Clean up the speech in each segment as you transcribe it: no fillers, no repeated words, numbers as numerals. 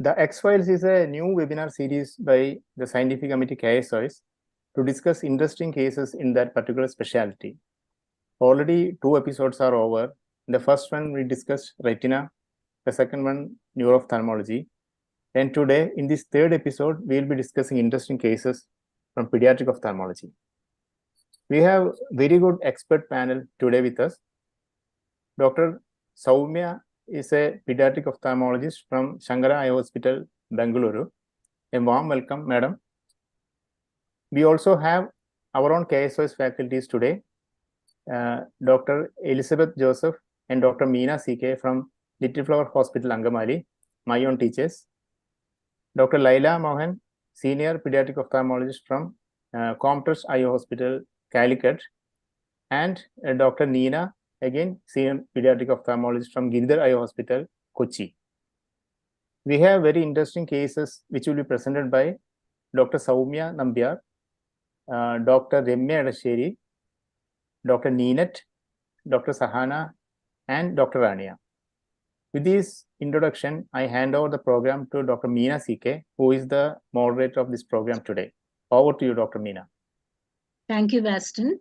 The X-Files is a new webinar series by the scientific committee KSOS to discuss interesting cases in that particular specialty. Already 2 episodes are over. The first one we discussed retina, the second one neuro-ophthalmology. And today in this third episode, we'll be discussing interesting cases from pediatric ophthalmology. We have very good expert panel today with us. Dr. Soumya is a pediatric ophthalmologist from Shankara Eye Hospital, Bengaluru. A warm welcome, madam. We also have our own KSOS faculties today, Dr. Elizabeth Joseph and Dr. Meena CK from Little Flower Hospital, Angamali, my own teachers. Dr. Laila Mohan, senior pediatric ophthalmologist from Comtrust Eye Hospital, Calicut, and Dr. Neena, again, senior pediatric ophthalmologist from Giridhar Eye Hospital, Kochi. We have very interesting cases which will be presented by Dr. Soumya Nambiar, Dr. Remya Edasheri, Dr. Neenat, Dr. Sahana, and Dr. Rania. With this introduction, I hand over the program to Dr. Meena CK, who is the moderator of this program today. Over to you, Dr. Meena. Thank you, Baston.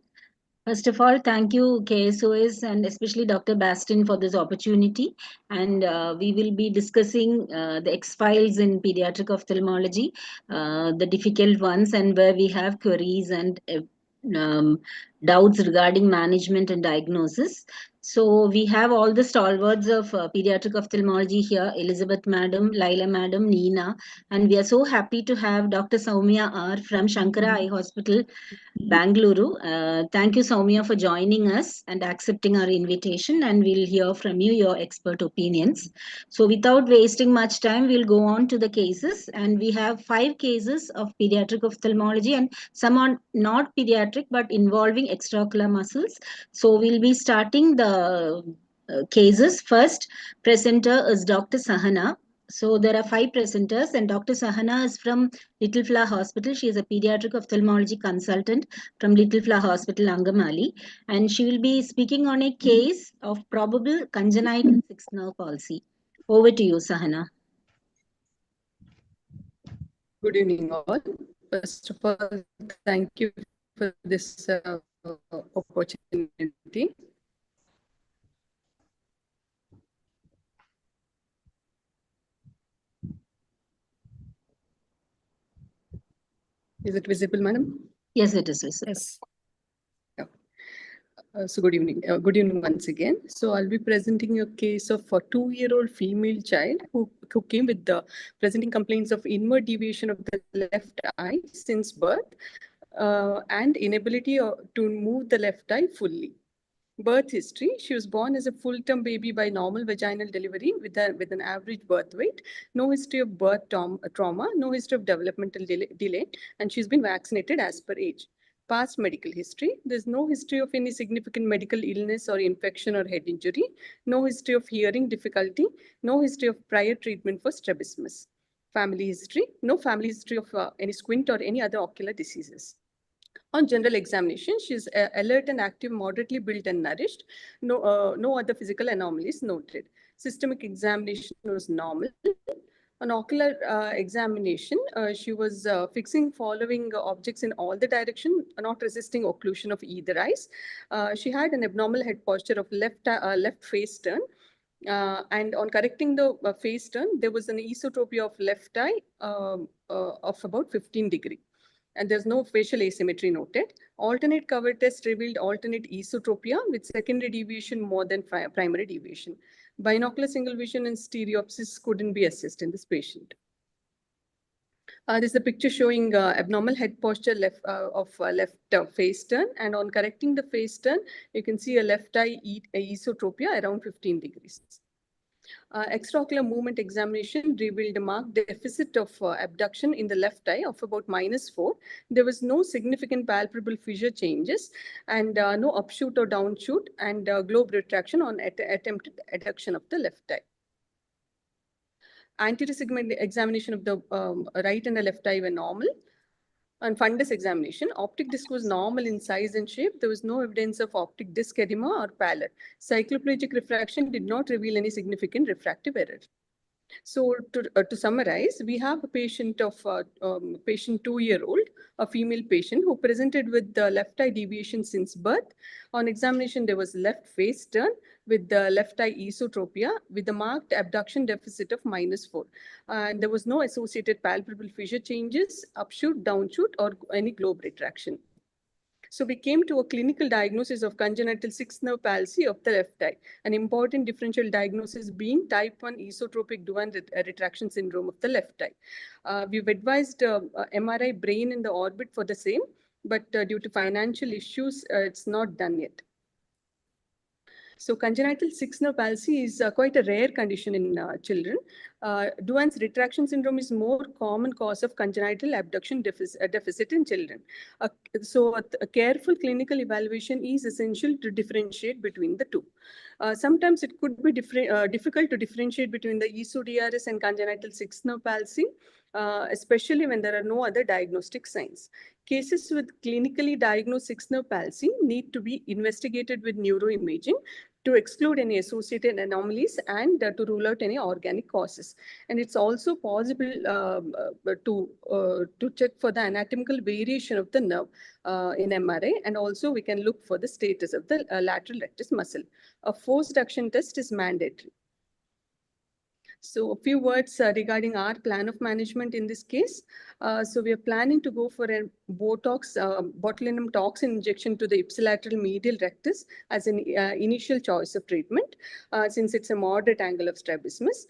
First of all, thank you, KSOS, and especially Dr. Baston for this opportunity. And we will be discussing the X-Files in pediatric ophthalmology, the difficult ones, and where we have queries and doubts regarding management and diagnosis. So we have all the stalwarts of pediatric ophthalmology here, Elizabeth Madam, Laila Madam, Neena, and we are so happy to have Dr. Soumya R from Shankara Eye Hospital, Bangalore. Thank you, Soumya, for joining us and accepting our invitation, and we'll hear from you your expert opinions. So without wasting much time, we'll go on to the cases, and we have 5 cases of pediatric ophthalmology, and some are not pediatric but involving extraocular muscles. So we'll be starting the cases. First presenter is Dr. Sahana. So there are 5 presenters, and Dr. Sahana is from Little Flower Hospital. She is a pediatric ophthalmology consultant from Little Flower Hospital, Angamali, and she will be speaking on a case of probable congenital sixth nerve palsy. Over to you, Sahana. Good evening, all. First of all, thank you for this opportunity. Is it visible, madam? Yes, it is visible. Yes. So good evening. Good evening once again. So I'll be presenting a case of a 2-year-old female child who came with the presenting complaints of inward deviation of the left eye since birth and inability to move the left eye fully. Birth history: she was born as a full-term baby by normal vaginal delivery with an average birth weight, no history of birth trauma, no history of developmental delay, and she's been vaccinated as per age. Past medical history: there's no history of any significant medical illness or infection or head injury, no history of hearing difficulty, no history of prior treatment for strabismus. Family history: no family history of any squint or any other ocular diseases. On general examination, she's alert and active, moderately built and nourished. No other physical anomalies noted. Systemic examination was normal. On ocular examination, she was fixing following objects in all the direction, not resisting occlusion of either eyes. She had an abnormal head posture of left face turn. And on correcting the face turn, there was an esotropia of left eye of about 15 degrees. And there's no facial asymmetry noted. Alternate cover test revealed alternate esotropia with secondary deviation more than primary deviation. Binocular single vision and stereopsis couldn't be assessed in this patient. This is a picture showing abnormal head posture of left face turn, and on correcting the face turn, you can see a left eye esotropia around 15 degrees. Extraocular movement examination revealed a marked deficit of abduction in the left eye of about -4. There was no significant palpable fissure changes and no upshoot or downshoot, and globe retraction on attempted adduction of the left eye. Anterior segment examination of the right and the left eye were normal. On fundus examination, optic disc was normal in size and shape. There was no evidence of optic disc edema or pallor. Cycloplegic refraction did not reveal any significant refractive error. So to summarize, we have a patient of patient 2-year-old, a female patient who presented with the left eye deviation since birth. On examination, there was left face turn with the left eye esotropia with a marked abduction deficit of -4. And there was no associated palpable fissure changes, upshoot, downshoot, or any globe retraction. So we came to a clinical diagnosis of congenital sixth nerve palsy of the left eye, an important differential diagnosis being type 1 esotropic Duane retraction syndrome of the left eye. We've advised MRI brain in the orbit for the same, but due to financial issues, it's not done yet. So congenital sixth nerve palsy is quite a rare condition in children. Duane's retraction syndrome is more common cause of congenital abduction deficit in children. So a careful clinical evaluation is essential to differentiate between the two. Sometimes it could be difficult to differentiate between the ESO-DRS and congenital sixth nerve palsy, especially when there are no other diagnostic signs. Cases with clinically diagnosed sixth nerve palsy need to be investigated with neuroimaging to exclude any associated anomalies and to rule out any organic causes. And it's also possible to check for the anatomical variation of the nerve in MRI, and also we can look for the status of the lateral rectus muscle. A force reduction test is mandatory. So a few words regarding our plan of management in this case. So we are planning to go for a Botox, botulinum toxin injection to the ipsilateral medial rectus as an initial choice of treatment, since it's a moderate angle of strabismus.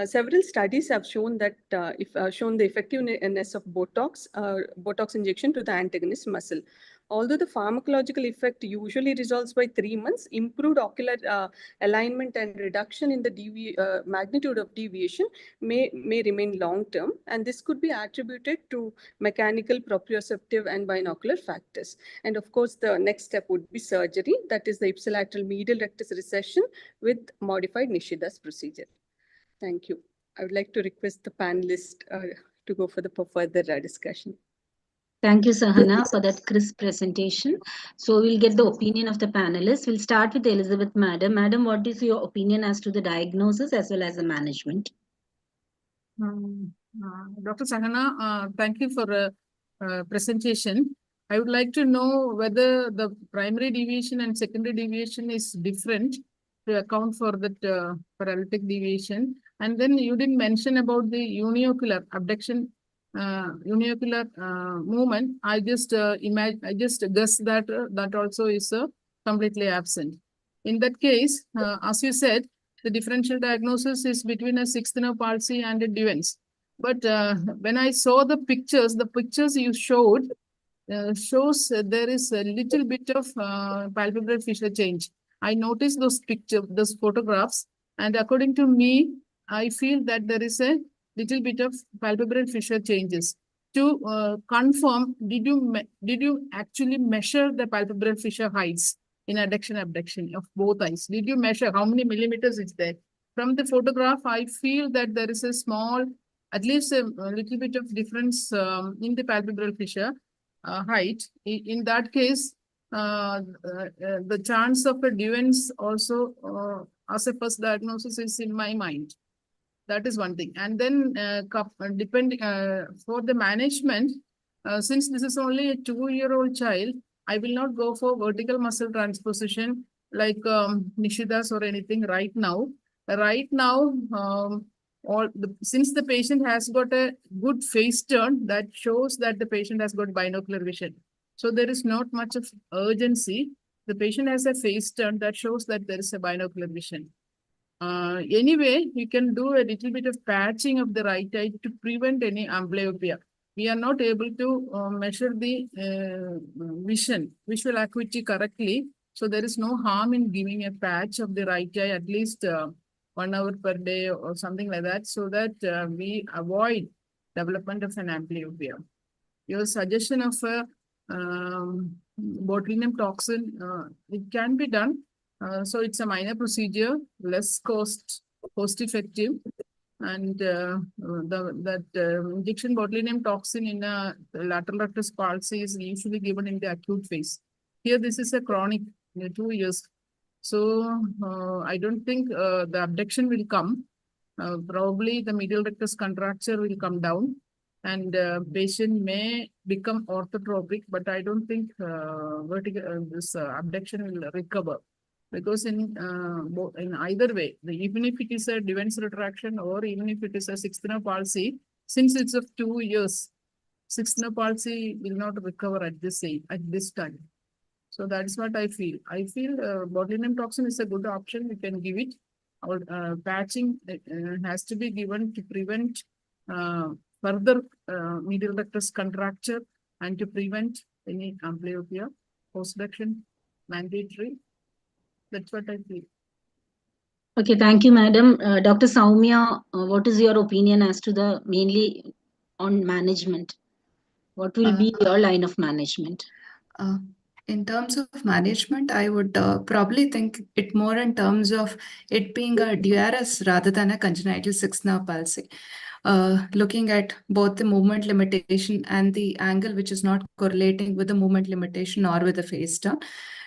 Several studies have shown that shown the effectiveness of Botox injection to the antagonist muscle. Although the pharmacological effect usually resolves by 3 months, improved ocular alignment and reduction in the magnitude of deviation may remain long-term, and this could be attributed to mechanical, proprioceptive, and binocular factors. And of course, the next step would be surgery, that is the ipsilateral medial rectus recession with modified Nishida's procedure. Thank you. I would like to request the panelists to go for the further discussion. Thank you, Sahana, for that crisp presentation. So we'll get the opinion of the panelists. We'll start with Elizabeth, Madam. Madam, what is your opinion as to the diagnosis as well as the management? Dr. Sahana, thank you for the presentation. I would like to know whether the primary deviation and secondary deviation is different to account for that paralytic deviation. And then you didn't mention about the uniocular abduction, uniocular movement. I just guess that that also is completely absent. In that case, as you said, the differential diagnosis is between a sixth nerve palsy and a Duane's. But when I saw the pictures you showed shows there is a little bit of palpebral fissure change. I noticed those photographs, and according to me, I feel that there is a little bit of palpebral fissure changes. To confirm, did you actually measure the palpebral fissure heights in adduction abduction of both eyes? Did you measure how many millimeters is there? From the photograph, I feel that there is a small, at least a little bit of difference in the palpebral fissure height. In that case, the chance of a Duane's also as a first diagnosis is in my mind. That is one thing. And then depending for the management, since this is only a 2-year-old child, I will not go for vertical muscle transposition like Nishida's or anything right now. Right now, since the patient has got a good face turn, that shows that the patient has got binocular vision. So there is not much of urgency. The patient has a face turn that shows that there is a binocular vision. Anyway, you can do a little bit of patching of the right eye to prevent any amblyopia. We are not able to measure the visual acuity correctly. So there is no harm in giving a patch of the right eye at least 1 hour per day or something like that, so that we avoid development of an amblyopia. Your suggestion of a botulinum toxin, it can be done. So it's a minor procedure, less cost effective, and injection botulinum toxin in a lateral rectus palsy is usually given in the acute phase. Here, this is a chronic, 2 years. So I don't think the abduction will come. probably the medial rectus contracture will come down and patient may become orthotropic, but I don't think this abduction will recover. Because in either way, even if it is a Deven's retraction or even if it is a sixth nerve palsy, since it's of 2 years, sixth nerve palsy will not recover at this age, at this time. So that's what I feel. I feel botulinum toxin is a good option. We can give it. Our patching has to be given to prevent further medial rectus contracture and to prevent any amblyopia. Post-reduction mandatory. That's what I feel. Okay, thank you, madam. Dr. Soumya, what is your opinion as to the mainly on management? What will be your line of management? In terms of management, I would probably think it more in terms of it being a DRS rather than a congenital sixth nerve palsy. Looking at both the movement limitation and the angle, which is not correlating with the movement limitation or with the face turn.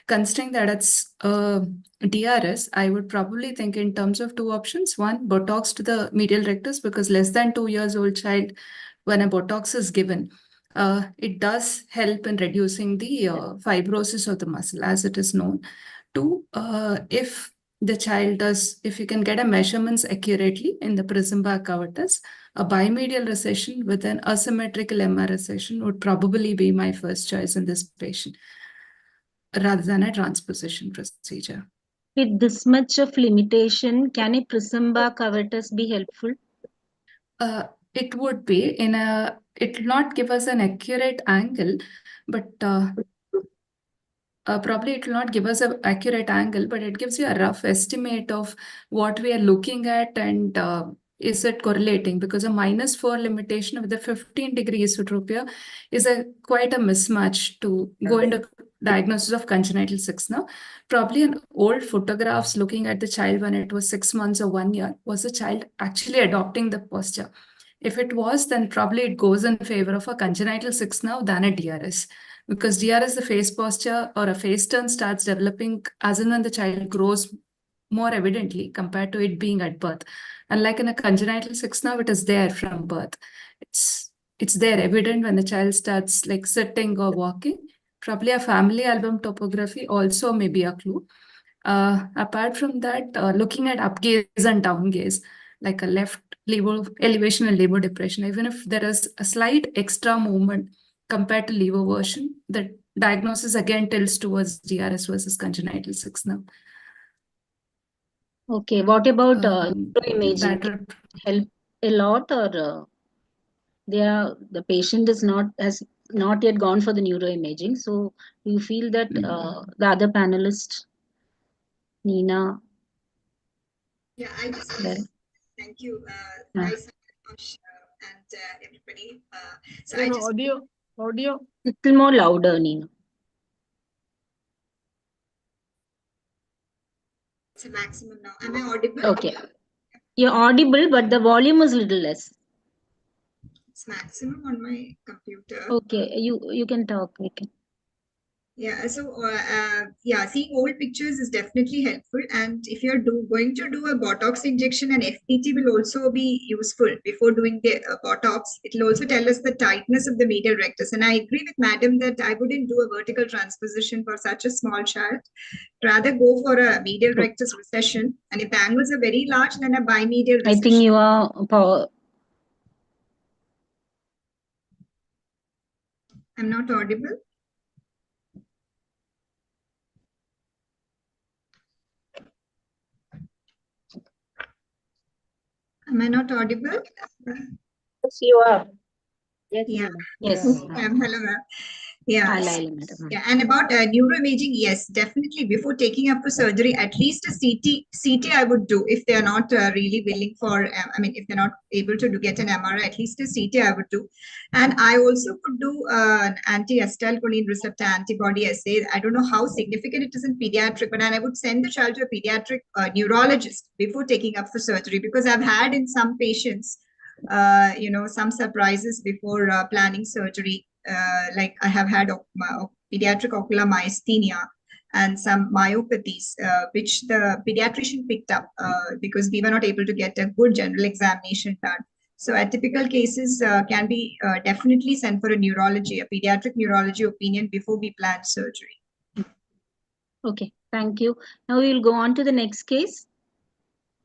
Considering that it's DRS, I would probably think in terms of two options. One, Botox to the medial rectus, because less than 2 years old child, when a Botox is given, it does help in reducing the fibrosis of the muscle, as it is known. Two, if the child does, if you can get a measurements accurately in the prism bar covertus, a bimedial recession with an asymmetrical MR recession would probably be my first choice in this patient, rather than a transposition procedure. With this much of limitation, can a prism bar covertus be helpful? It would be in a, it will not give us an accurate angle, but probably it will not give us an accurate angle, but it gives you a rough estimate of what we are looking at and is it correlating, because a -4 limitation with the 15 degree isotropia is quite a mismatch to go into diagnosis of congenital sixth nerve. Probably in old photographs looking at the child when it was 6 months or 1 year, was the child actually adopting the posture? If it was, then probably it goes in favor of a congenital sixth nerve than a DRS. Because DRS, the face posture or a face turn starts developing as and when the child grows more evidently compared to it being at birth. Unlike in a congenital sixth nerve, it is there from birth. It's there evident when the child starts like sitting or walking. Probably a family album topography also may be a clue. Apart from that, looking at up gaze and down gaze, like a left levo elevation and levo depression, even if there is a slight extra movement compared to levo version, the diagnosis again tilts towards DRS versus congenital sixth nerve. Okay, what about neuroimaging? That would help a lot, or the patient has not yet gone for the neuroimaging. So you feel that the other panelist, Nina? Yeah, I just thank you, guys, and everybody. So I just audio. Little more louder, Nina. It's a maximum now. Am I audible? Okay, you're audible, but the volume is little less. It's maximum on my computer. Okay, you can talk. We can. Yeah, so yeah, seeing old pictures is definitely helpful. And if you're going to do a Botox injection, an FPT will also be useful before doing the Botox. It will also tell us the tightness of the medial rectus. And I agree with Madam that I wouldn't do a vertical transposition for such a small child. Rather go for a medial rectus recession. And if the angles are very large, then a bimedial recession. I think you are I'm not audible. Am I not audible? Yes, you are. Yes. Yeah. Yes. Hello, ma'am. Yeah. Madam. Yeah. And about neuroimaging, yes, definitely. Before taking up for surgery, at least a CT I would do if they are not really willing for. I mean, if they're not able to get an MRI, at least a CT I would do. And I also could do an anti-acetylcholine receptor antibody assay. I don't know how significant it is in pediatric, but I would send the child to a pediatric neurologist before taking up for surgery, because I've had in some patients, some surprises before planning surgery. Like I have had pediatric ocular myasthenia, and some myopathies, which the pediatrician picked up because we were not able to get a good general examination done. So atypical cases can be definitely sent for a pediatric neurology opinion before we plan surgery. Okay, thank you. Now we will go on to the next case.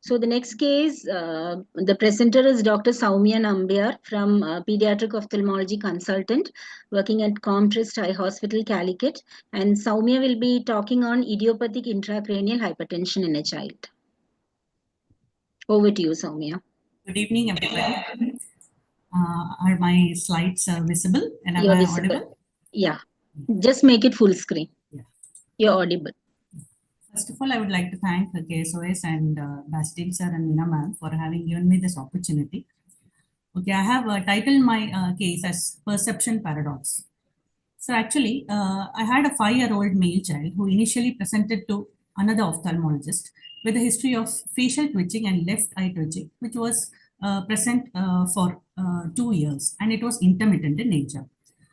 So the next case, the presenter is Dr. Soumya Nambiar from Pediatric Ophthalmology Consultant working at Comtrist Eye Hospital, Calicut. And Soumya will be talking on idiopathic intracranial hypertension in a child. Over to you, Soumya. Good evening, everybody. Are my slides visible and am You're I visible. audible? Yeah, just make it full screen. Yeah. You're audible. First of all, I would like to thank KSOS and Bastien sir and Meena ma'am for having given me this opportunity. Okay, I have titled my case as Perception Paradox. So actually, I had a 5-year-old male child who initially presented to another ophthalmologist with a history of facial twitching and left eye twitching, which was present for 2 years, and it was intermittent in nature.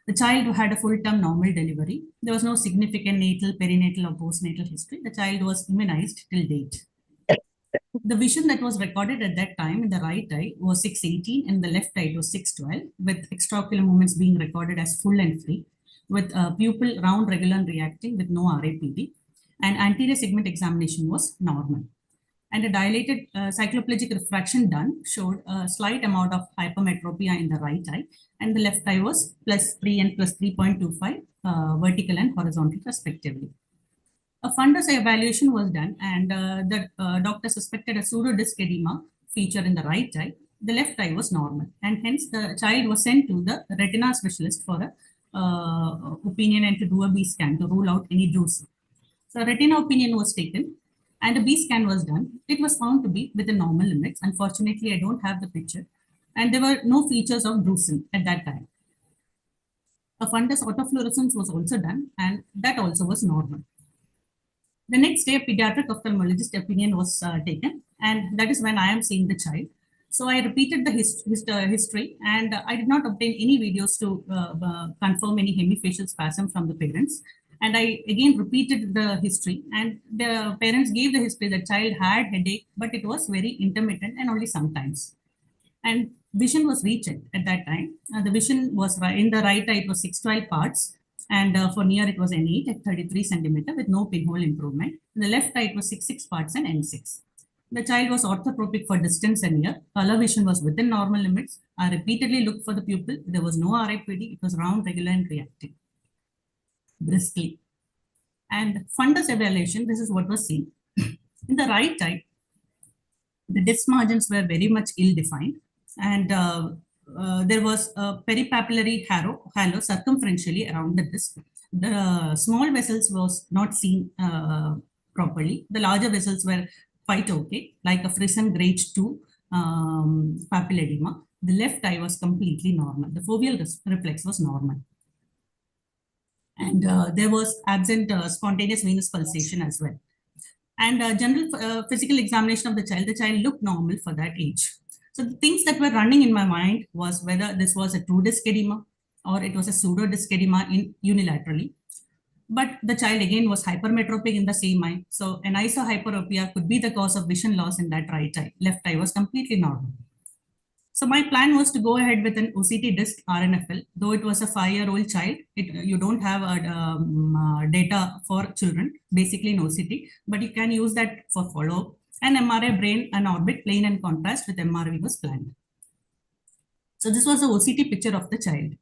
The child had a full-term normal delivery. There was no significant natal, perinatal, or postnatal history. The child was immunized till date. The vision that was recorded at that time in the right eye was 618 and the left eye was 612, with extraocular movements being recorded as full and free, with pupil round, regular, and reacting with no RAPD. And anterior segment examination was normal. And a dilated cycloplegic refraction done showed a slight amount of hypermetropia in the right eye, and the left eye was +3 and +3.25 vertical and horizontal respectively. A fundus evaluation was done, and the doctor suspected a pseudodisc edema feature in the right eye. The left eye was normal, and hence the child was sent to the retina specialist for a opinion and to do a B scan to rule out any drusen. So retina opinion was taken, and a B scan was done. It was found to be within normal limits. Unfortunately, I don't have the picture, and there were no features of drusen at that time. A fundus autofluorescence was also done, and that also was normal. The next day, a pediatric ophthalmologist opinion was taken, and that is when I am seeing the child. So I repeated the history, and I did not obtain any videos to confirm any hemifacial spasm from the parents. And I again repeated the history, and the parents gave the history. The child had headache, but it was very intermittent and only sometimes. And vision was rechecked at that time. The vision was in the right eye, it was 612 parts. And for near, it was N8 at 33 centimeter with no pinhole improvement. In the left eye, it was 66 parts and N6. The child was orthotropic for distance and near. Color vision was within normal limits. I repeatedly looked for the pupil. There was no RAPD. It was round, regular, and reactive briskly. And fundus evaluation, this is what was seen. In the right eye, the disc margins were very much ill-defined, and there was a peripapillary halo circumferentially around the disc. The small vessels was not seen properly. The larger vessels were quite okay, like a Frisson grade 2 papilledema. The left eye was completely normal. The foveal reflex was normal. And there was absent spontaneous venous pulsation as well. And general physical examination of the child looked normal for that age. So the things that were running in my mind was whether this was a true disc edema or it was a pseudodisc edema unilaterally. But the child again was hypermetropic in the same eye. So an isohyperopia could be the cause of vision loss in that right eye. Left eye was completely normal. So my plan was to go ahead with an OCT disc RNFL, though it was a 5-year-old child. You don't have data for children, basically in OCT, but you can use that for follow-up. And MRI brain and orbit, plain and contrast with MRV was planned. So this was the OCT picture of the child.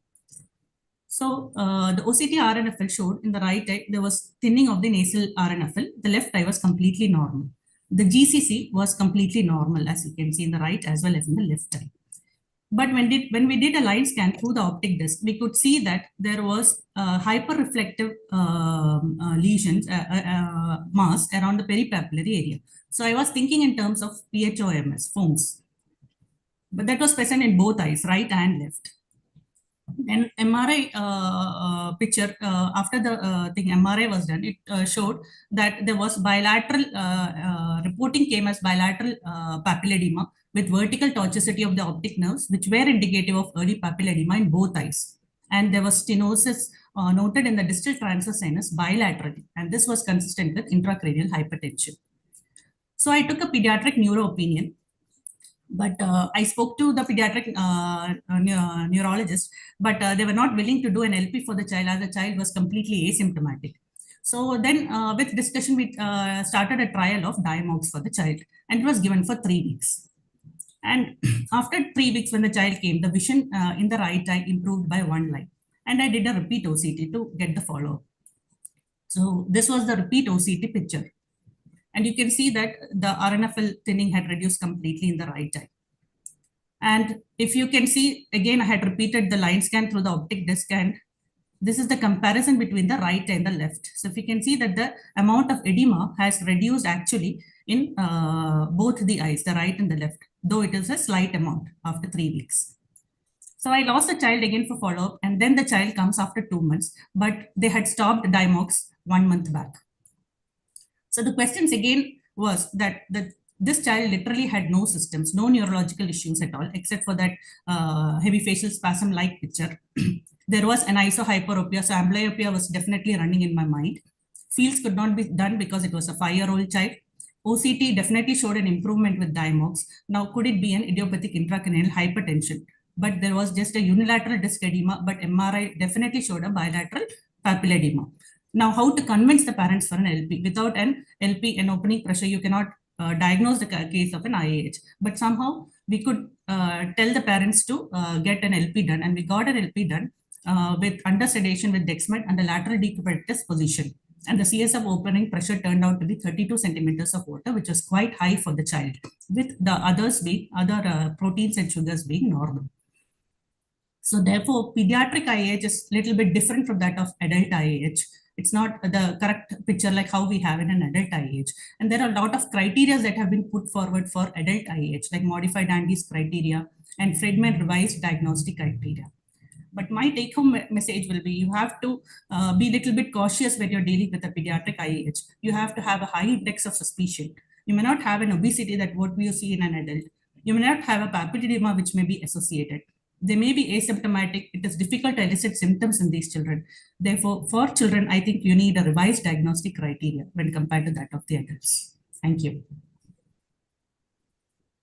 So the OCT RNFL showed in the right eye, there was thinning of the nasal RNFL. The left eye was completely normal. The GCC was completely normal, as you can see in the right as well as in the left eye. But when we did a line scan through the optic disc, we could see that there was hyperreflective lesions, mass around the peripapillary area. So I was thinking in terms of PHOMS, foams. But that was present in both eyes, right and left. Then MRI picture, after the MRI was done, it showed that there was bilateral, reporting came as bilateral papilledema with vertical tortuosity of the optic nerves, which were indicative of early papilledema in both eyes. And there was stenosis noted in the distal transverse sinus bilaterally, and this was consistent with intracranial hypertension. So I took a pediatric neuro opinion, but I spoke to the pediatric neurologist, but they were not willing to do an LP for the child as the child was completely asymptomatic. So then with discussion, we started a trial of Diamox for the child, and it was given for 3 weeks. And after 3 weeks, when the child came, the vision in the right eye improved by 1 line. And I did a repeat OCT to get the follow-up. So this was the repeat OCT picture. And you can see that the RNFL thinning had reduced completely in the right eye. And if you can see, again, I had repeated the line scan through the optic disc, and this is the comparison between the right and the left. So if you can see that the amount of edema has reduced actually in both the eyes, the right and the left, though it is a slight amount after 3 weeks. So I lost the child again for follow-up, and then the child comes after 2 months, but they had stopped Diamox 1 month back. So the questions again was that this child literally had no symptoms, no neurological issues at all, except for that heavy facial spasm-like picture. There was an isohyperopia, so amblyopia was definitely running in my mind. Fields could not be done because it was a 5-year-old child. OCT definitely showed an improvement with Diamox. Now, could it be an idiopathic intracranial hypertension? But there was just a unilateral disc edema, but MRI definitely showed a bilateral papilledema. Now, how to convince the parents for an LP? Without an LP and opening pressure, you cannot diagnose the case of an IAH. But somehow we could tell the parents to get an LP done, and we got an LP done with under sedation with Dexmed and the lateral decupitatus position. And the CSF opening pressure turned out to be 32 centimeters of water, which was quite high for the child, with the others being other proteins and sugars being normal. So therefore, pediatric IAH is a little bit different from that of adult IAH. It's not the correct picture like how we have in an adult IAH. And there are a lot of criteria that have been put forward for adult IAH, like modified Andes criteria and Friedman revised diagnostic criteria. But my take-home message will be you have to be a little bit cautious when you're dealing with a pediatric IAH. You have to have a high index of suspicion. You may not have an obesity that what we see in an adult. You may not have a papilledema which may be associated. They may be asymptomatic. It is difficult to elicit symptoms in these children. Therefore, for children, I think you need a revised diagnostic criteria when compared to that of the adults. Thank you.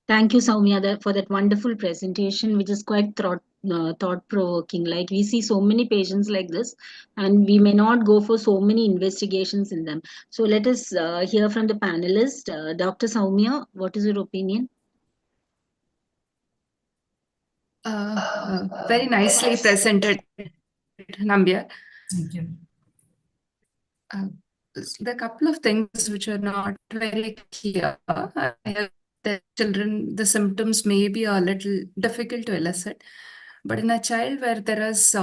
Thank you, Soumya, for that wonderful presentation, which is quite thought-provoking. Like, we see so many patients like this, and we may not go for so many investigations in them. So let us hear from the panelist. Dr. Soumya, what is your opinion? Very nicely presented, Nambia. Thank you. There are a couple of things which are not very clear. The children, the symptoms may be a little difficult to elicit, but in a child where there is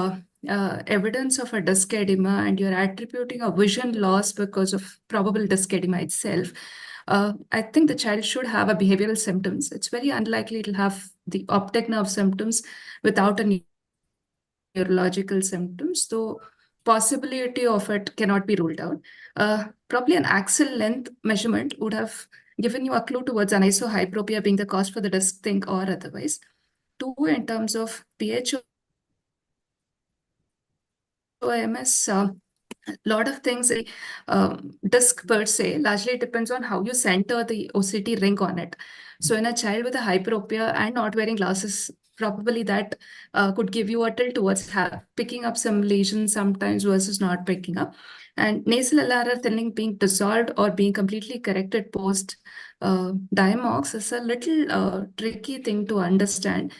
evidence of a disc edema and you're attributing a vision loss because of probable disc edema itself, I think the child should have a behavioral symptoms. It's very unlikely it'll have the optic nerve symptoms without a neurological symptoms, though possibility of it cannot be ruled out. Probably an axil length measurement would have given you a clue towards anisohyperopia being the cause for the disc thing or otherwise. 2, in terms of PHOMS, a lot of things, disc per se, largely depends on how you center the OCT ring on it. So in a child with a hyperopia and not wearing glasses, probably that could give you a tilt towards picking up some lesions sometimes versus not picking up. And nasal LRR thinning being dissolved or being completely corrected post Diamox is a little tricky thing to understand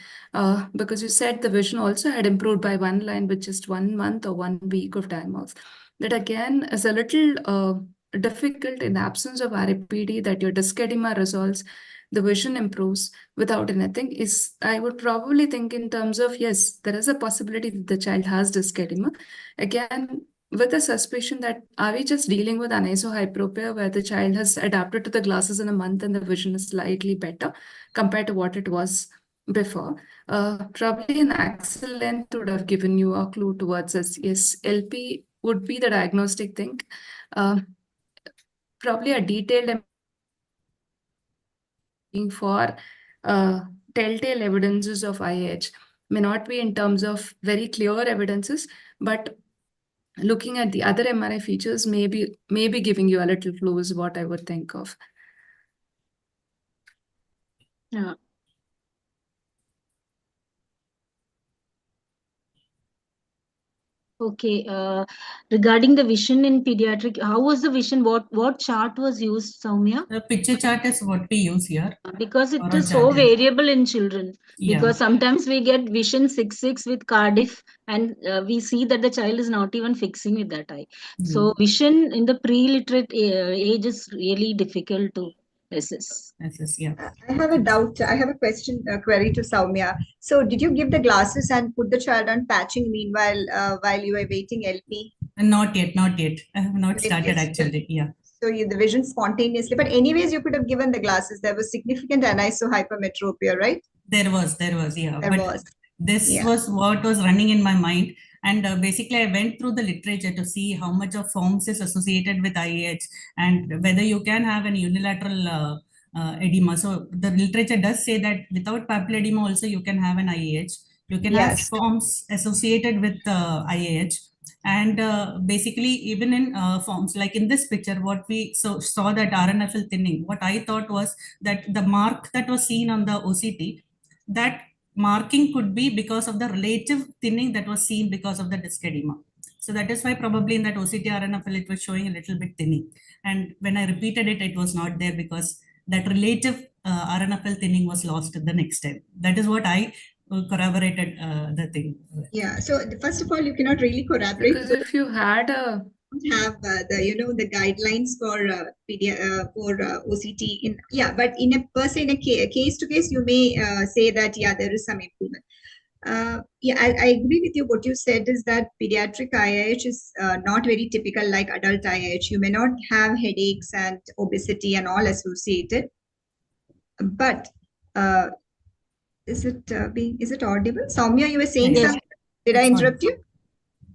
because you said the vision also had improved by 1 line with just 1 month or 1 week of Diamox. That again is a little difficult in the absence of RAPD, that your disc edema resolves, the vision improves without anything. I would probably think in terms of, yes, there is a possibility that the child has disc edema. Again, with a suspicion that are we just dealing with anisohyperopia where the child has adapted to the glasses in a month and the vision is slightly better compared to what it was before. Probably an axil length would have given you a clue towards us. Yes, LP would be the diagnostic thing. Probably a detailed for telltale evidences of IAH may not be in terms of very clear evidences, but looking at the other MRI features, maybe giving you a little clue is what I would think of. Yeah. Okay. Regarding the vision in pediatric, how was the vision? What chart was used, Soumya? The picture chart is what we use here. Because it Oral is so chart, yeah. variable in children. Yeah. Because sometimes we get vision 6/6 with Cardiff, and we see that the child is not even fixing with that eye. So vision in the pre-literate age is really difficult to assess. Yeah. I have a doubt. I have a question, query to Soumya. So, did you give the glasses and put the child on patching meanwhile while you were waiting LP? Not yet. I have not started It's actually. Yeah. So the vision spontaneously, but anyways, you could have given the glasses. There was significant anisohypermetropia, right? There was, yeah. There But was. this was what was running in my mind. And basically, I went through the literature to see how much of forms is associated with IAH and whether you can have an unilateral edema. So the literature does say that without papillary edema also you can have an IAH. You can have forms associated with IAH. And basically, even in forms like in this picture, what we saw that RNFL thinning, what I thought was that the mark that was seen on the OCT, that marking could be because of the relative thinning that was seen because of the disc edema. So that is why probably in that OCT RNFL, it was showing a little bit thinning. And when I repeated it, it was not there because that relative RNFL thinning was lost the next time. That is what I corroborated the thing. Yeah. So first of all, you cannot really corroborate because if you had a have the guidelines for OCT in but in a person in a case to case you may say that there is some improvement. I agree with you. What you said is that pediatric IIH is not very typical like adult IIH. You may not have headaches and obesity and all associated, but is it audible? Soumya, you were saying something. Did I interrupt you?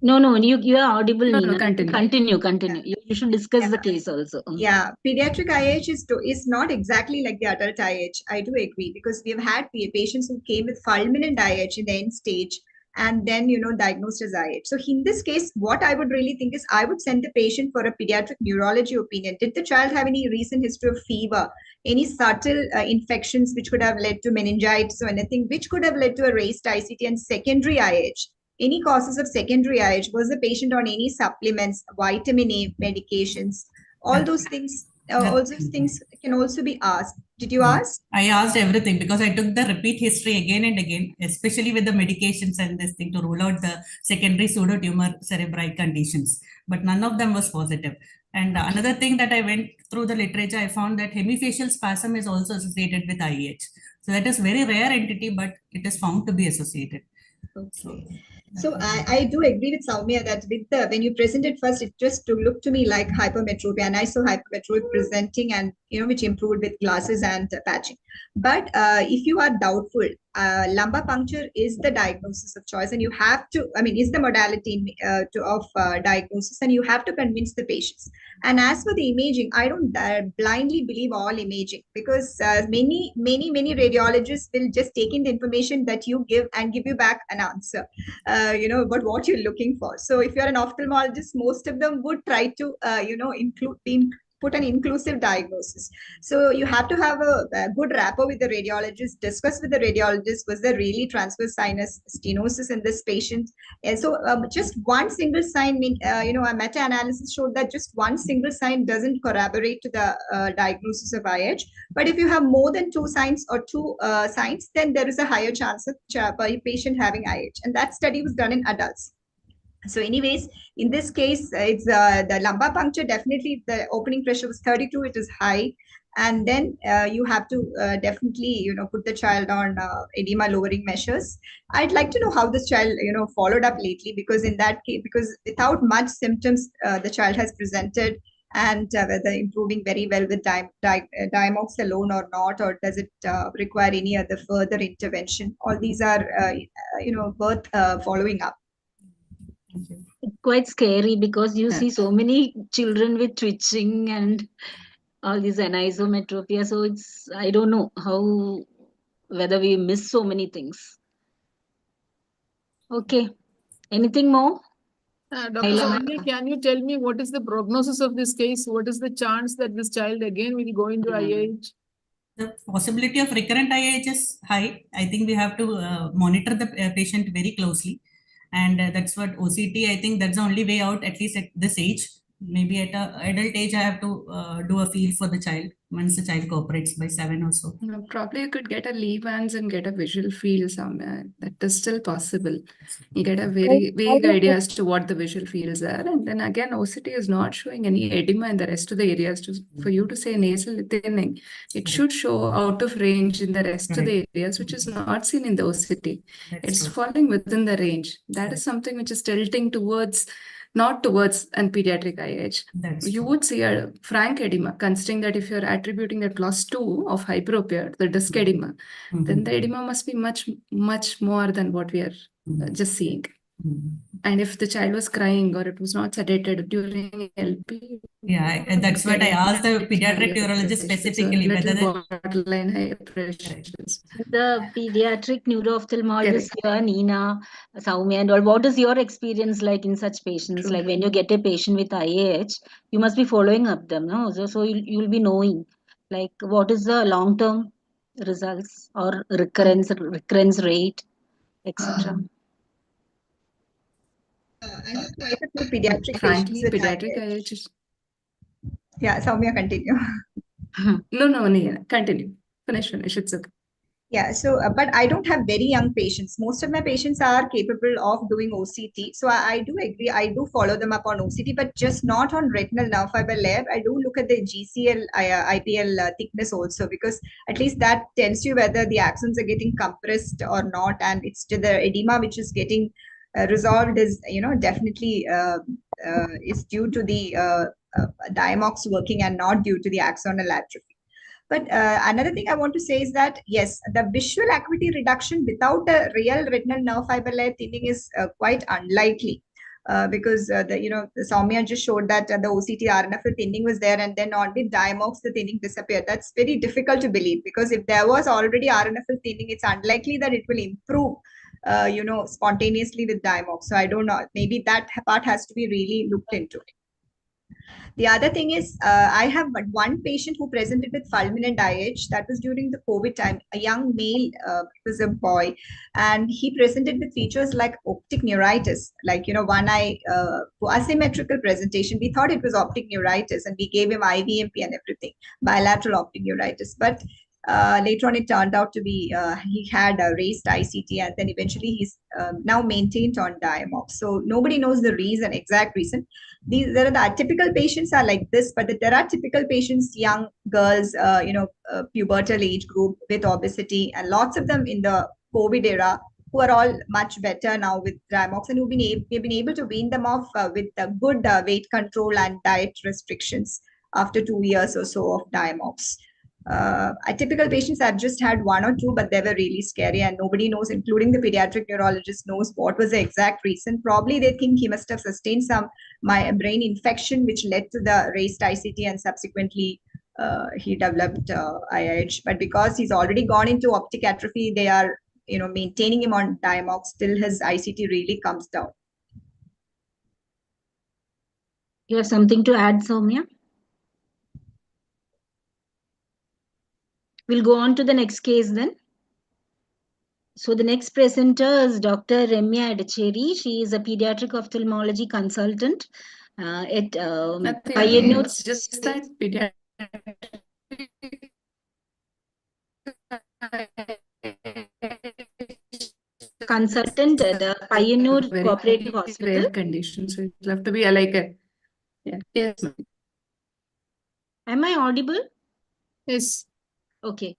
No, you are audible. No, Nina. continue. You should discuss the case also. Yeah, pediatric IH is not exactly like the adult IH. I do agree because we've had patients who came with fulminant IH in the end stage and then diagnosed as IH. So in this case, what I would really think is I would send the patient for a pediatric neurology opinion. Did the child have any recent history of fever, any subtle infections which could have led to meningitis or anything which could have led to a raised ICT and secondary IH? Any causes of secondary IH? Was the patient on any supplements, vitamin A medications? All those things, can also be asked. Did you ask? I asked everything because I took the repeat history again and again, especially with the medications and this thing to rule out the secondary pseudotumor cerebri conditions. But none of them was positive. And another thing that I went through the literature, I found that hemifacial spasm is also associated with IH. So that is very rare entity, but it is found to be associated. Okay. So I do agree with Soumya that when you presented first, it just looked to me like hypermetropia, and I saw hypermetropia presenting and which improved with glasses and patching. But if you are doubtful, lumbar puncture is the diagnosis of choice, and you have to, is the modality of diagnosis, and you have to convince the patients. And as for the imaging, I don't blindly believe all imaging because many radiologists will just take in the information that you give and give you back an answer. But what you're looking for. So if you're an ophthalmologist, most of them would try to, put an inclusive diagnosis. So you have to have a good rapport with the radiologist, discuss with the radiologist, was there really transverse sinus stenosis in this patient? And so just one single sign, a meta-analysis showed that just one single sign doesn't corroborate to the diagnosis of IH. But if you have more than two signs or two signs, then there is a higher chance of patient having IH. And that study was done in adults. So anyways, in this case, it's the lumbar puncture, definitely the opening pressure was 32, it is high. And then you have to definitely, put the child on edema lowering measures. I'd like to know how this child, followed up lately, because in that case, because without much symptoms, the child has presented, and whether improving very well with Diamox alone or not, or does it require any other further intervention? All these are, worth following up. It's quite scary because you see so many children with twitching and all these anisometropia. So I don't know whether we miss so many things. Okay. Anything more? Dr. Hi, Soumya, can you tell me what is the prognosis of this case? What is the chance that this child again will go into IIH? The possibility of recurrent IIH is high. I think we have to monitor the patient very closely. And that's what OCT, I think that's the only way out, at least at this age. Maybe at an adult age, I have to do a field for the child once the child cooperates by 7 or so. No, probably you could get a Lee-Vans and get a visual field somewhere. That is still possible. You get a very vague idea as to what the visual fields are. And then again, OCT is not showing any edema in the rest of the areas. For you to say nasal thinning, it should show out of range in the rest of the areas, which is not seen in the OCT. It's falling within the range. That is something which is tilting towards, not towards an pediatric IH. You would see a frank edema, considering that if you're attributing that class 2 of hyperopia, the disc edema, then the edema must be much, much more than what we are just seeing. And if the child was crying or it was not sedated during LP, yeah, that's what I asked the pediatric neurologist specifically, whether the borderline high pressure. The pediatric neuro-ophthalmologist here, Nina, Soumya, and all. What is your experience like in such patients? True. Like when you get a patient with IAH, you must be following up them, no? So you'll be knowing, like, what is the long-term results or recurrence rate, etc. I have quite a few pediatric Frankly, patients with pediatric IIH. IH is... Yeah, Soumya, continue. No, Nina, continue. Finish, it's okay. Yeah, so, but I don't have very young patients. Most of my patients are capable of doing OCT. So I do agree. I do follow them up on OCT, but just not on retinal nerve fiber layer. I do look at the GCL, IPL thickness also, because at least that tells you whether the axons are getting compressed or not. And it's to the edema which is getting resolved is, definitely is due to the diamox working and not due to the axonal atrophy. But another thing I want to say is that, yes, the visual acuity reduction without a real retinal nerve fiber layer thinning is quite unlikely. Because the Soumya just showed that the OCT RNFL thinning was there, and then on with diamox the thinning disappeared. That's very difficult to believe, because if there was already RNFL thinning, it's unlikely that it will improve spontaneously with diamox. So I don't know, maybe that part has to be really looked into. The other thing is, I have one patient who presented with fulminant IH. That was during the COVID time. A young male, it was a boy, and he presented with features like optic neuritis, like, one eye asymmetrical presentation. We thought it was optic neuritis, and we gave him IVMP and everything, bilateral optic neuritis. But later on, it turned out to be he had a raised ICT, and then eventually he's now maintained on diamox. So nobody knows the reason, exact reason. There are the atypical patients are like this, but there are typical patients, young girls, pubertal age group with obesity, and lots of them in the COVID era who are all much better now with diamox, and we've been able to wean them off with good weight control and diet restrictions after 2 years or so of diamox. Atypical patients, I've just had 1 or 2, but they were really scary, and nobody knows, including the pediatric neurologist, knows what was the exact reason. Probably they think he must have sustained some brain infection, which led to the raised ICT, and subsequently he developed IIH. But because he's already gone into optic atrophy, they are maintaining him on diamox till his ICT really comes down. You have something to add, Soumya? We'll go on to the next case then. So the next presenter is Dr. Remya Adacheri. She is a pediatric ophthalmology consultant at Paediatric. It's just that pediatric consultant at the Paediatric Cooperative Hospital. Rare conditions, so it'll have to be like a yes. Am I audible? Yes. Okay.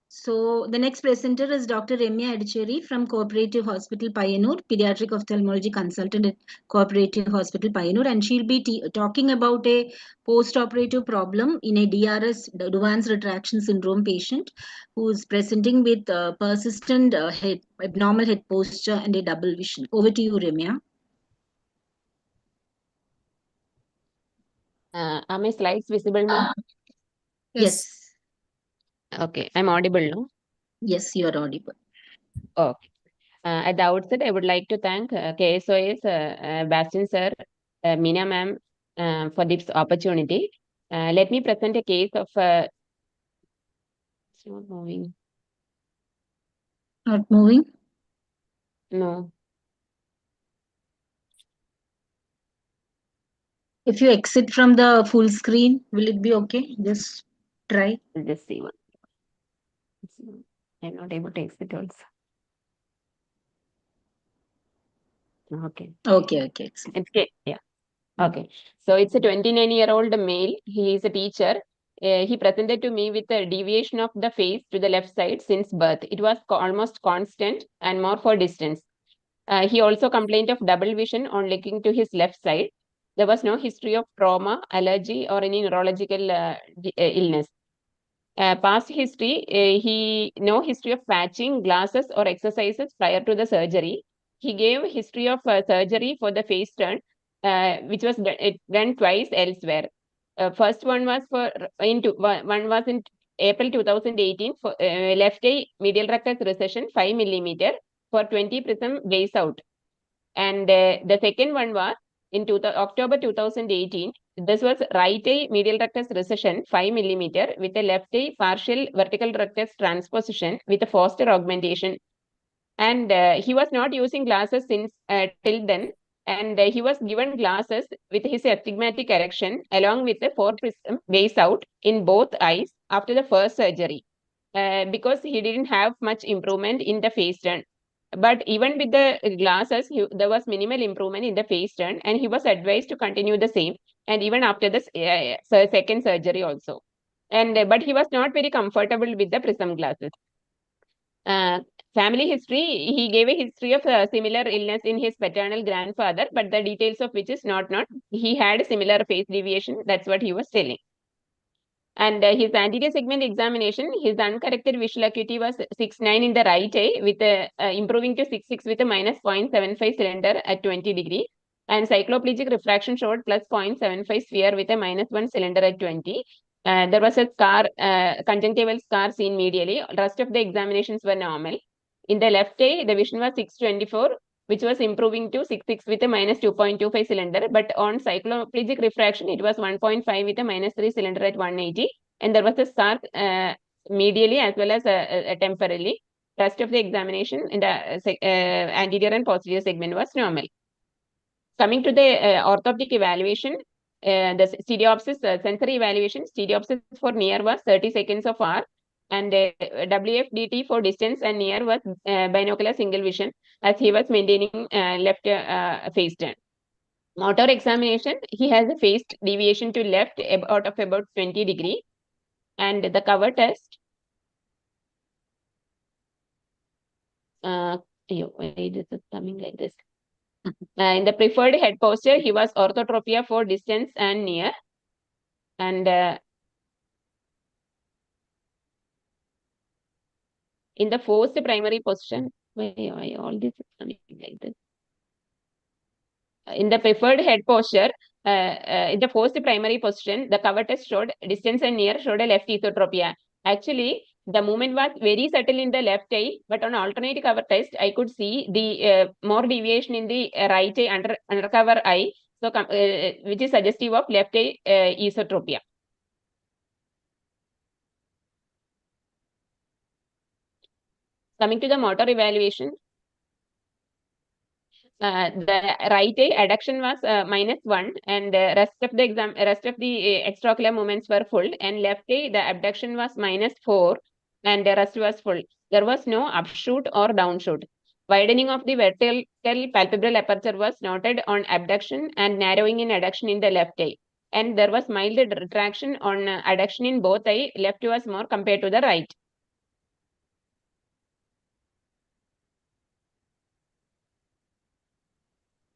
So the next presenter is Dr. Remya Adacheri from Cooperative Hospital Payanur, Pediatric Ophthalmology Consultant at Cooperative Hospital Payanur, and she'll be talking about a post-operative problem in a DRS, Advanced Retraction Syndrome patient who is presenting with persistent abnormal head posture and a double vision. Over to you, Remya. Are my slides visible, ma'am? Yes. Okay, I'm audible, no? Yes, you are audible. Okay. At the outset, I would like to thank KSOS, Bastian sir, Meena ma'am for this opportunity. Let me present a case of it's not moving. Not moving? No. If you exit from the full screen, will it be okay? Just try. I'll just see one. I'm not able to exit also. Okay. Okay. It's okay. Yeah. Okay. So it's a 29-year-old male. He is a teacher. He presented to me with a deviation of the face to the left side since birth. It was almost constant and more for distance. He also complained of double vision on looking to his left side. There was no history of trauma, allergy, or any neurological illness. Past history, no history of patching, glasses, or exercises prior to the surgery. He gave history of surgery for the face turn, which was done twice elsewhere. First one was one was in April 2018 for left eye medial rectus recession 5 millimeter for 20 prism base out, and the second one was in October 2018. This was right eye medial rectus recession 5 millimeter with a left eye partial vertical rectus transposition with a Foster augmentation. And he was not using glasses since till then. And he was given glasses with his astigmatic erection along with a 4 prism base out in both eyes after the first surgery because he didn't have much improvement in the face turn. But even with the glasses, there was minimal improvement in the face turn, and he was advised to continue the same. And even after the second surgery also. And but he was not very comfortable with the prism glasses. Family history, he gave a history of similar illness in his paternal grandfather, but the details of which is not known. He had a similar face deviation. That's what he was telling. And his anterior segment examination, his uncorrected visual acuity was 6.9 in the right eye, with improving to 6.6 with a minus 0.75 cylinder at 20 degree. And cycloplegic refraction showed plus 0.75 sphere with a minus 1 cylinder at 20. There was a scar, conjunctival scar seen medially. Rest of the examinations were normal. In the left eye, the vision was 624, which was improving to 6.6 with a minus 2.25 cylinder. But on cycloplegic refraction, it was 1.5 with a minus 3 cylinder at 180. And there was a scar medially as well as temporally. Rest of the examination in the anterior and posterior segment was normal. Coming to the orthoptic evaluation, the stereopsis sensory evaluation, stereopsis for near was 30 seconds of R, and WFDT for distance and near was binocular single vision, as he was maintaining left face turn. Motor examination, he has a face deviation to left about 20 degree, and the cover test. Why this is coming like this? In the preferred head posture, he was orthotropia for distance and near. And in the forced primary position, why all this is coming like this? In the preferred head posture, in the forced primary position, the cover test showed distance and near showed a left esotropia. Actually, the movement was very subtle in the left eye, but on alternate cover test, I could see the more deviation in the right eye undercover eye, so which is suggestive of left eye esotropia. Coming to the motor evaluation, the right eye adduction was -1, and rest of the extraocular movements were full, and left eye the abduction was -4, and the rest was full. There was no upshoot or downshoot. Widening of the vertical palpebral aperture was noted on abduction and narrowing in adduction in the left eye, and there was mild retraction on adduction in both eye. Left was more compared to the right.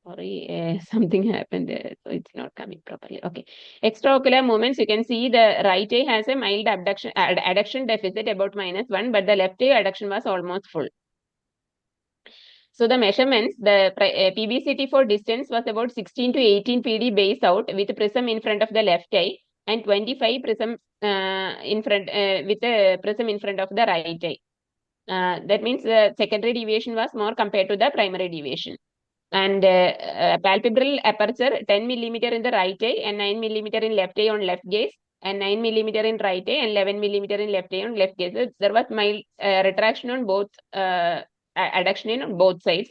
Sorry, something happened there, so it's not coming properly. Okay. Extraocular movements, you can see the right eye has a mild adduction deficit about -1, but the left eye adduction was almost full. So the measurements, the PBCT for distance was about 16 to 18 PD base out with prism in front of the left eye, and 25 prism in front with a prism in front of the right eye. That means the secondary deviation was more compared to the primary deviation. And palpebral aperture 10 millimeter in the right eye and 9 millimeter in left eye on left gaze, and 9 millimeter in right eye and 11 millimeter in left eye on left gaze. There was mild retraction on both, adduction in both sides,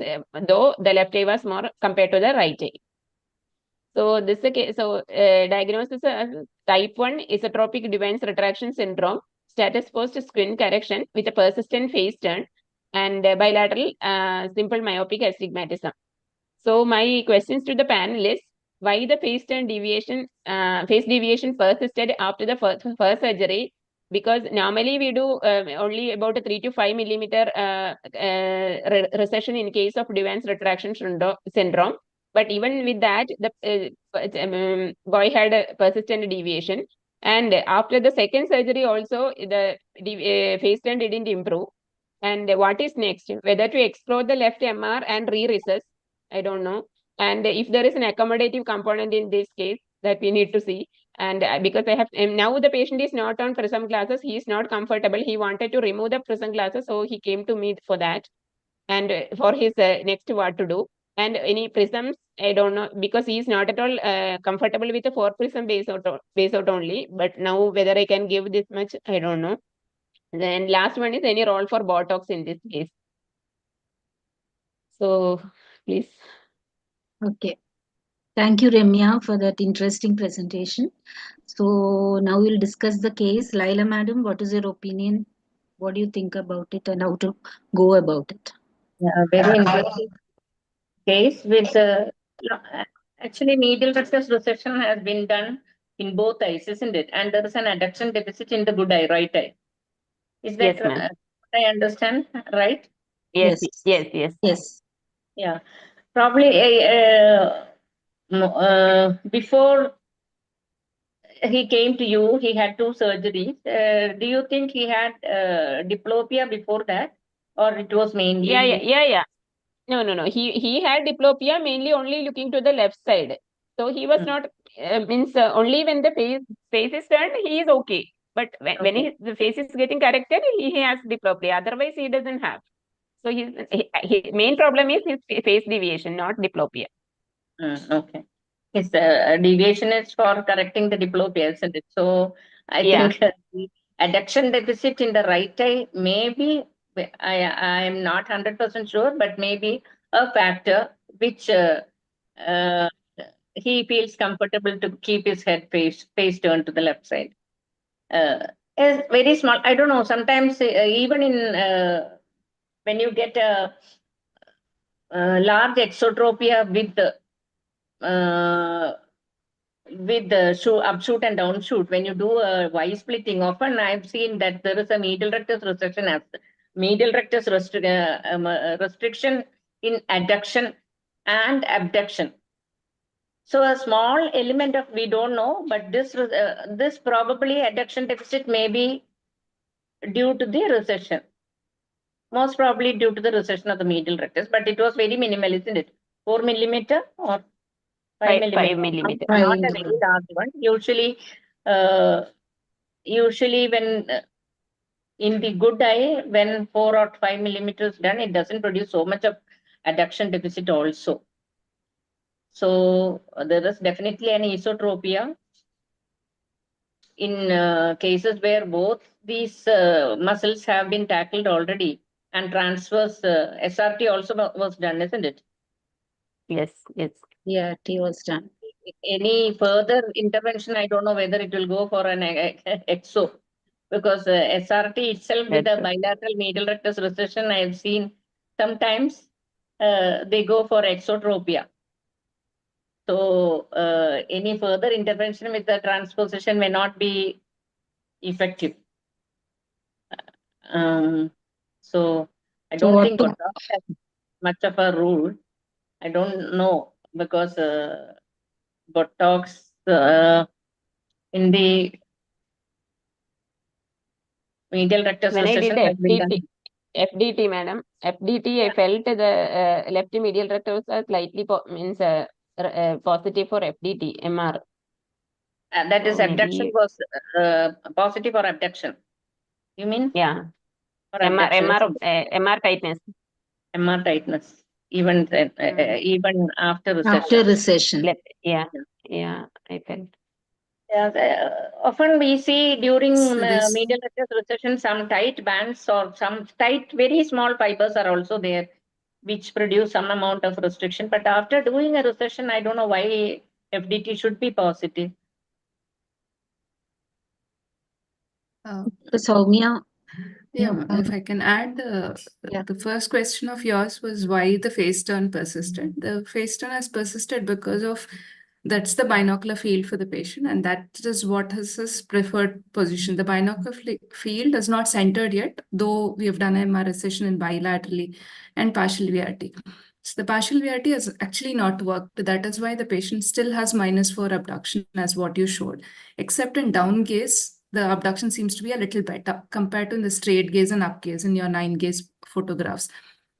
though the left eye was more compared to the right eye. So this is a case. So diagnosis type 1 isotropic Duane's retraction syndrome, status post squint correction with a persistent face turn, and bilateral simple myopic astigmatism. So my questions to the panel is, why the face turn deviation, face deviation persisted after the first surgery? Because normally we do only about a 3 to 5 millimeter recession in case of Duane's retraction syndrome. But even with that, the boy had a persistent deviation. And after the second surgery also, the face turn didn't improve. And what is next? Whether to explore the left MR and re-recess, I don't know. And if there is an accommodative component in this case, that we need to see. And because I have now the patient is not on prism glasses, he is not comfortable. He wanted to remove the prism glasses, so he came to me for that. And for his next what to do. And any prisms, I don't know, because he is not at all comfortable with the 4 prism base out only. But now whether I can give this much, I don't know. Then last one is any role for Botox in this case. So please. Okay. Thank you, Remya, for that interesting presentation. So now we'll discuss the case. Laila, madam, what is your opinion? What do you think about it and how to go about it? Yeah, very interesting case with actually needle rectus resection has been done in both eyes, isn't it? And there is an adduction deficit in the good eye, right eye. Is that Yes, ma'am. I understand, right? Yes, Yes. yes, yes. Yes. Yeah, probably before he came to you, he had 2 surgeries. Do you think he had diplopia before that, or it was mainly? Yeah. No. He had diplopia mainly only looking to the left side. So he was not means only when the face is turned, he is okay. But when the face is getting corrected, he has diplopia. Otherwise, he doesn't have. So his main problem is his face deviation, not diplopia. Okay. His deviation is for correcting the diplopia, isn't it? So I think the adduction deficit in the right eye, maybe I am not 100% sure, but maybe a factor which he feels comfortable to keep his head face turned to the left side. Is very small. I don't know. Sometimes even in when you get a large exotropia with the upshoot and downshoot, when you do a Y splitting, often I've seen that there is a medial rectus restriction as medial rectus restriction in adduction and abduction. So a small element of, we don't know, but this probably adduction deficit may be due to the recession. Most probably due to the recession of the medial rectus, but it was very minimal, isn't it? 4 millimeter or 5 millimeter? 5 millimeter. Not a very large one. Usually when in the good eye, when 4 or 5 millimeters done, it doesn't produce so much of adduction deficit also. So there is definitely an esotropia in cases where both these muscles have been tackled already, and transverse SRT also was done, isn't it? Yes. Yeah, T was done. Any further intervention, I don't know whether it will go for an exo, because SRT itself with the bilateral medial rectus recession, I have seen sometimes they go for exotropia. So any further intervention with the transposition may not be effective. So I don't think Botox has much of a rule. I don't know, because Botox in the medial rectus When I did recession has been done. FDT, madam, FDT, I felt the left medial rectus was slightly positive for FDT, MR. That is abduction was positive or abduction? You mean? Yeah. or MR, abduction? MR tightness. MR tightness, even then, even after recession. After recession. Yeah, I felt. Yeah, often we see during So this- medial rectus recession some tight bands or some tight, very small fibers are also there, which produce some amount of restriction. But after doing a recession, I don't know why FDT should be positive. Soumya. Yeah, if I can add, the first question of yours was why the face turn persisted. The face turn has persisted because of that's the binocular field for the patient, and that is what is his preferred position. The binocular field is not centered yet, though we have done MR recession in bilaterally and partial VRT. So the partial VRT has actually not worked. That is why the patient still has -4 abduction as what you showed, except in down gaze. The abduction seems to be a little better compared to in the straight gaze and up gaze in your 9 gaze photographs,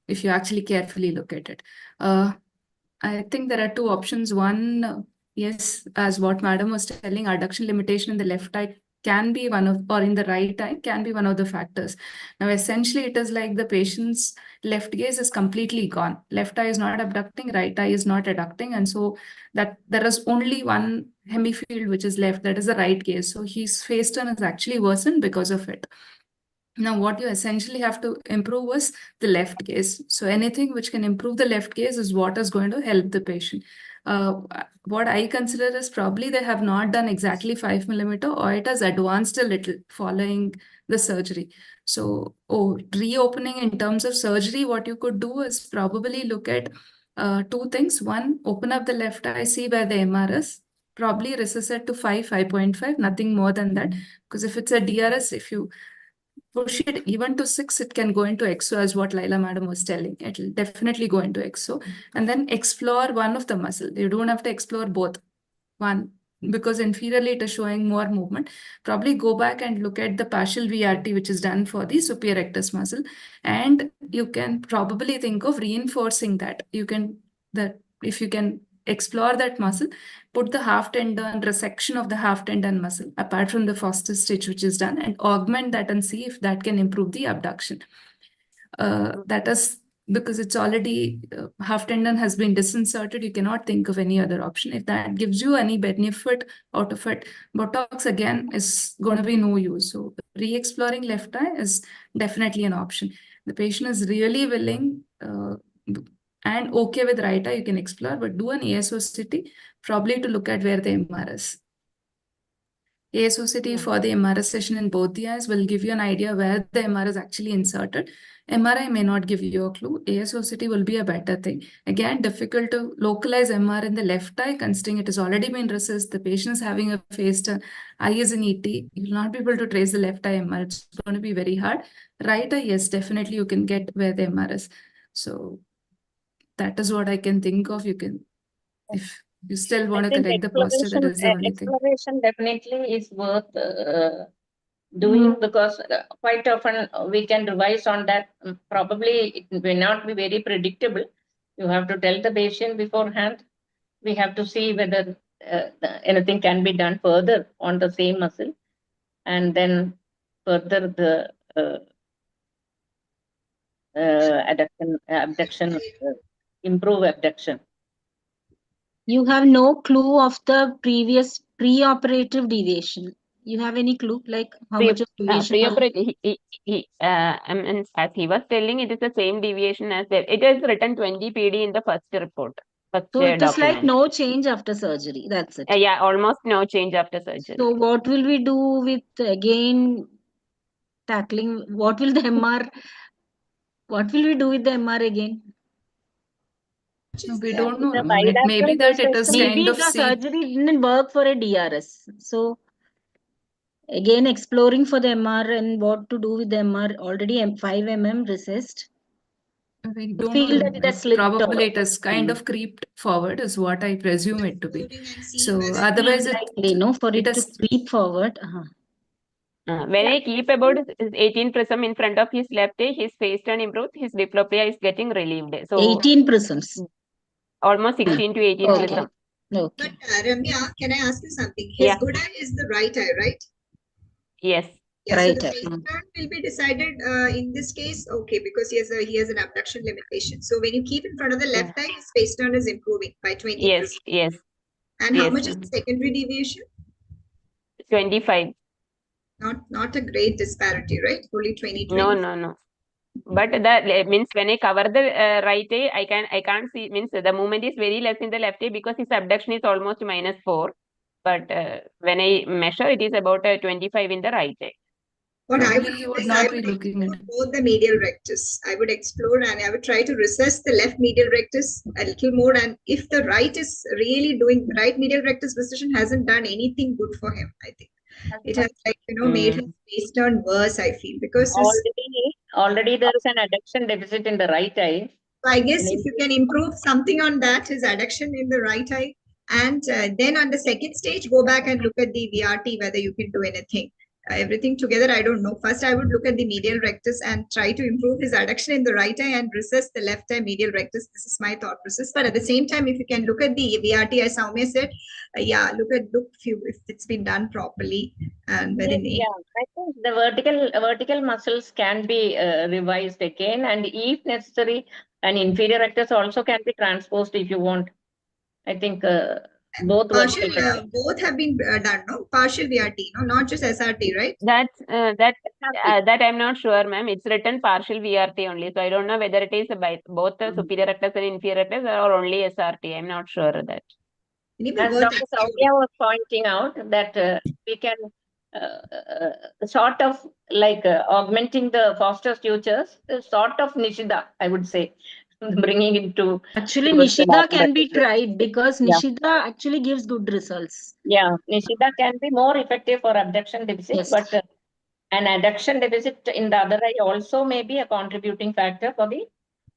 if you actually carefully look at it. I think there are two options. One, yes, as what Madam was telling, adduction limitation in the left eye can be one of, or in the right eye can be one of the factors. Now, essentially, it is like the patient's left gaze is completely gone. Left eye is not abducting, right eye is not adducting. And so that there is only one hemifield which is left, that is the right gaze. So his face turn is actually worsened because of it. Now, what you essentially have to improve was the left gaze. So anything which can improve the left gaze is what is going to help the patient. What I consider is probably they have not done exactly 5 millimeter, or it has advanced a little following the surgery. So, reopening in terms of surgery, what you could do is probably look at two things. One, open up the left eye, see where the MR is. Probably resuscitate to 5.5, nothing more than that. Because if it's a DRS, if you push it even to 6, it can go into XO, as what Laila Madam was telling. It will definitely go into XO. And then explore one of the muscle. You don't have to explore both. One, because inferiorly it is showing more movement. Probably go back and look at the partial VRT, which is done for the superior rectus muscle. And you can probably think of reinforcing that. If you can explore that muscle, put the half tendon, resection of the half tendon muscle, apart from the Foster stitch, which is done, and augment that and see if that can improve the abduction. That is because it's already half tendon has been disinserted. You cannot think of any other option. If that gives you any benefit out of it, Botox again is going to be no use. So re-exploring left eye is definitely an option. The patient is really willing and okay with right eye, you can explore, but do an ASOCT probably to look at where the MR is. ASOCT for the MRI session in both the eyes will give you an idea where the MR is actually inserted. MRI may not give you a clue. ASOCT will be a better thing. Again, difficult to localize MR in the left eye, considering it has already been recessed. The patient is having a face turn, eye is in ET. You will not be able to trace the left eye MR. It's going to be very hard. Right eye, yes, definitely you can get where the MR is. So that is what I can think of. You can, if you still want to correct the posture, that is the only thing. Exploration definitely is worth doing, because quite often we can revise on that. Probably it may not be very predictable. You have to tell the patient beforehand. We have to see whether anything can be done further on the same muscle, and then further the abduction, improve abduction. You have no clue of the previous pre-operative deviation. You have any clue, like how much of deviation? Pre-operative, as he was telling, it is the same deviation as there. It is written 20 PD in the first report. So it is like no change after surgery. That's it. Yeah, almost no change after surgery. So what will we do with, again, tackling, what will the MR, what will we do with the MR again? No, we don't know. The Maybe that it is Maybe kind of the surgery didn't work for a DRS. So again, exploring for the MR and what to do with the MR, already 5 mm recessed. We don't feel know. that it has slipped Probably over. it has kind of creeped forward, is what I presume it to be. So otherwise, for it to creep forward. When I keep about his 18 prism in front of his left eye, his face turn improved, his diplopia is getting relieved. So 18 prisms. Almost 16 to 18 prism. But Ramya, can I ask you something? His good eye is the right eye, right? Yes. Yeah, Right. so the phase turn will be decided in this case, okay, because he has an abduction limitation. So when you keep in front of the left eye, his phase turn is improving by 20%. Yes. And how Yes, much is ma'am. the secondary deviation? 25. Not a great disparity, right? Only 20, 20. No. But that means when I cover the right eye, I can't see, means the movement is very less in the left eye because his abduction is almost -4. But when I measure, it is about 25 in the right eye. What I Probably would you do would is not I be would looking explore at. both the medial rectus. I would explore and I would try to recess the left medial rectus a little more. And if the right is really doing, right medial rectus recession hasn't done anything good for him, I think. It has made his face turn worse, I feel, because Already there is an adduction deficit in the right eye. I guess if you can improve something on that, his adduction in the right eye, and then on the second stage, go back and look at the VRT, whether you can do anything. Everything together, I don't know. First, I would look at the medial rectus and try to improve his adduction in the right eye and recess the left eye medial rectus. This is my thought process. But at the same time, if you can look at the VRT, as Soumya said, look if it's been done properly and within. Yeah, I think the vertical muscles can be revised again, and if necessary, an inferior rectus also can be transposed if you want. I think both Partial, vertical rectus. both have been done, no? Partial VRT, no? Not just SRT, right? That I'm not sure, ma'am. It's written partial VRT only, so I don't know whether it is by both the superior rectus and inferior rectus or only SRT. I'm not sure of that. As Dr. Soumya was pointing out, that we can sort of like augmenting the Foster sutures, sort of Nishida, I would say, bringing into. Actually, Nishida can be tried because Nishida actually gives good results. Yeah, Nishida can be more effective for abduction deficit, Yes. but an adduction deficit in the other eye also may be a contributing factor for the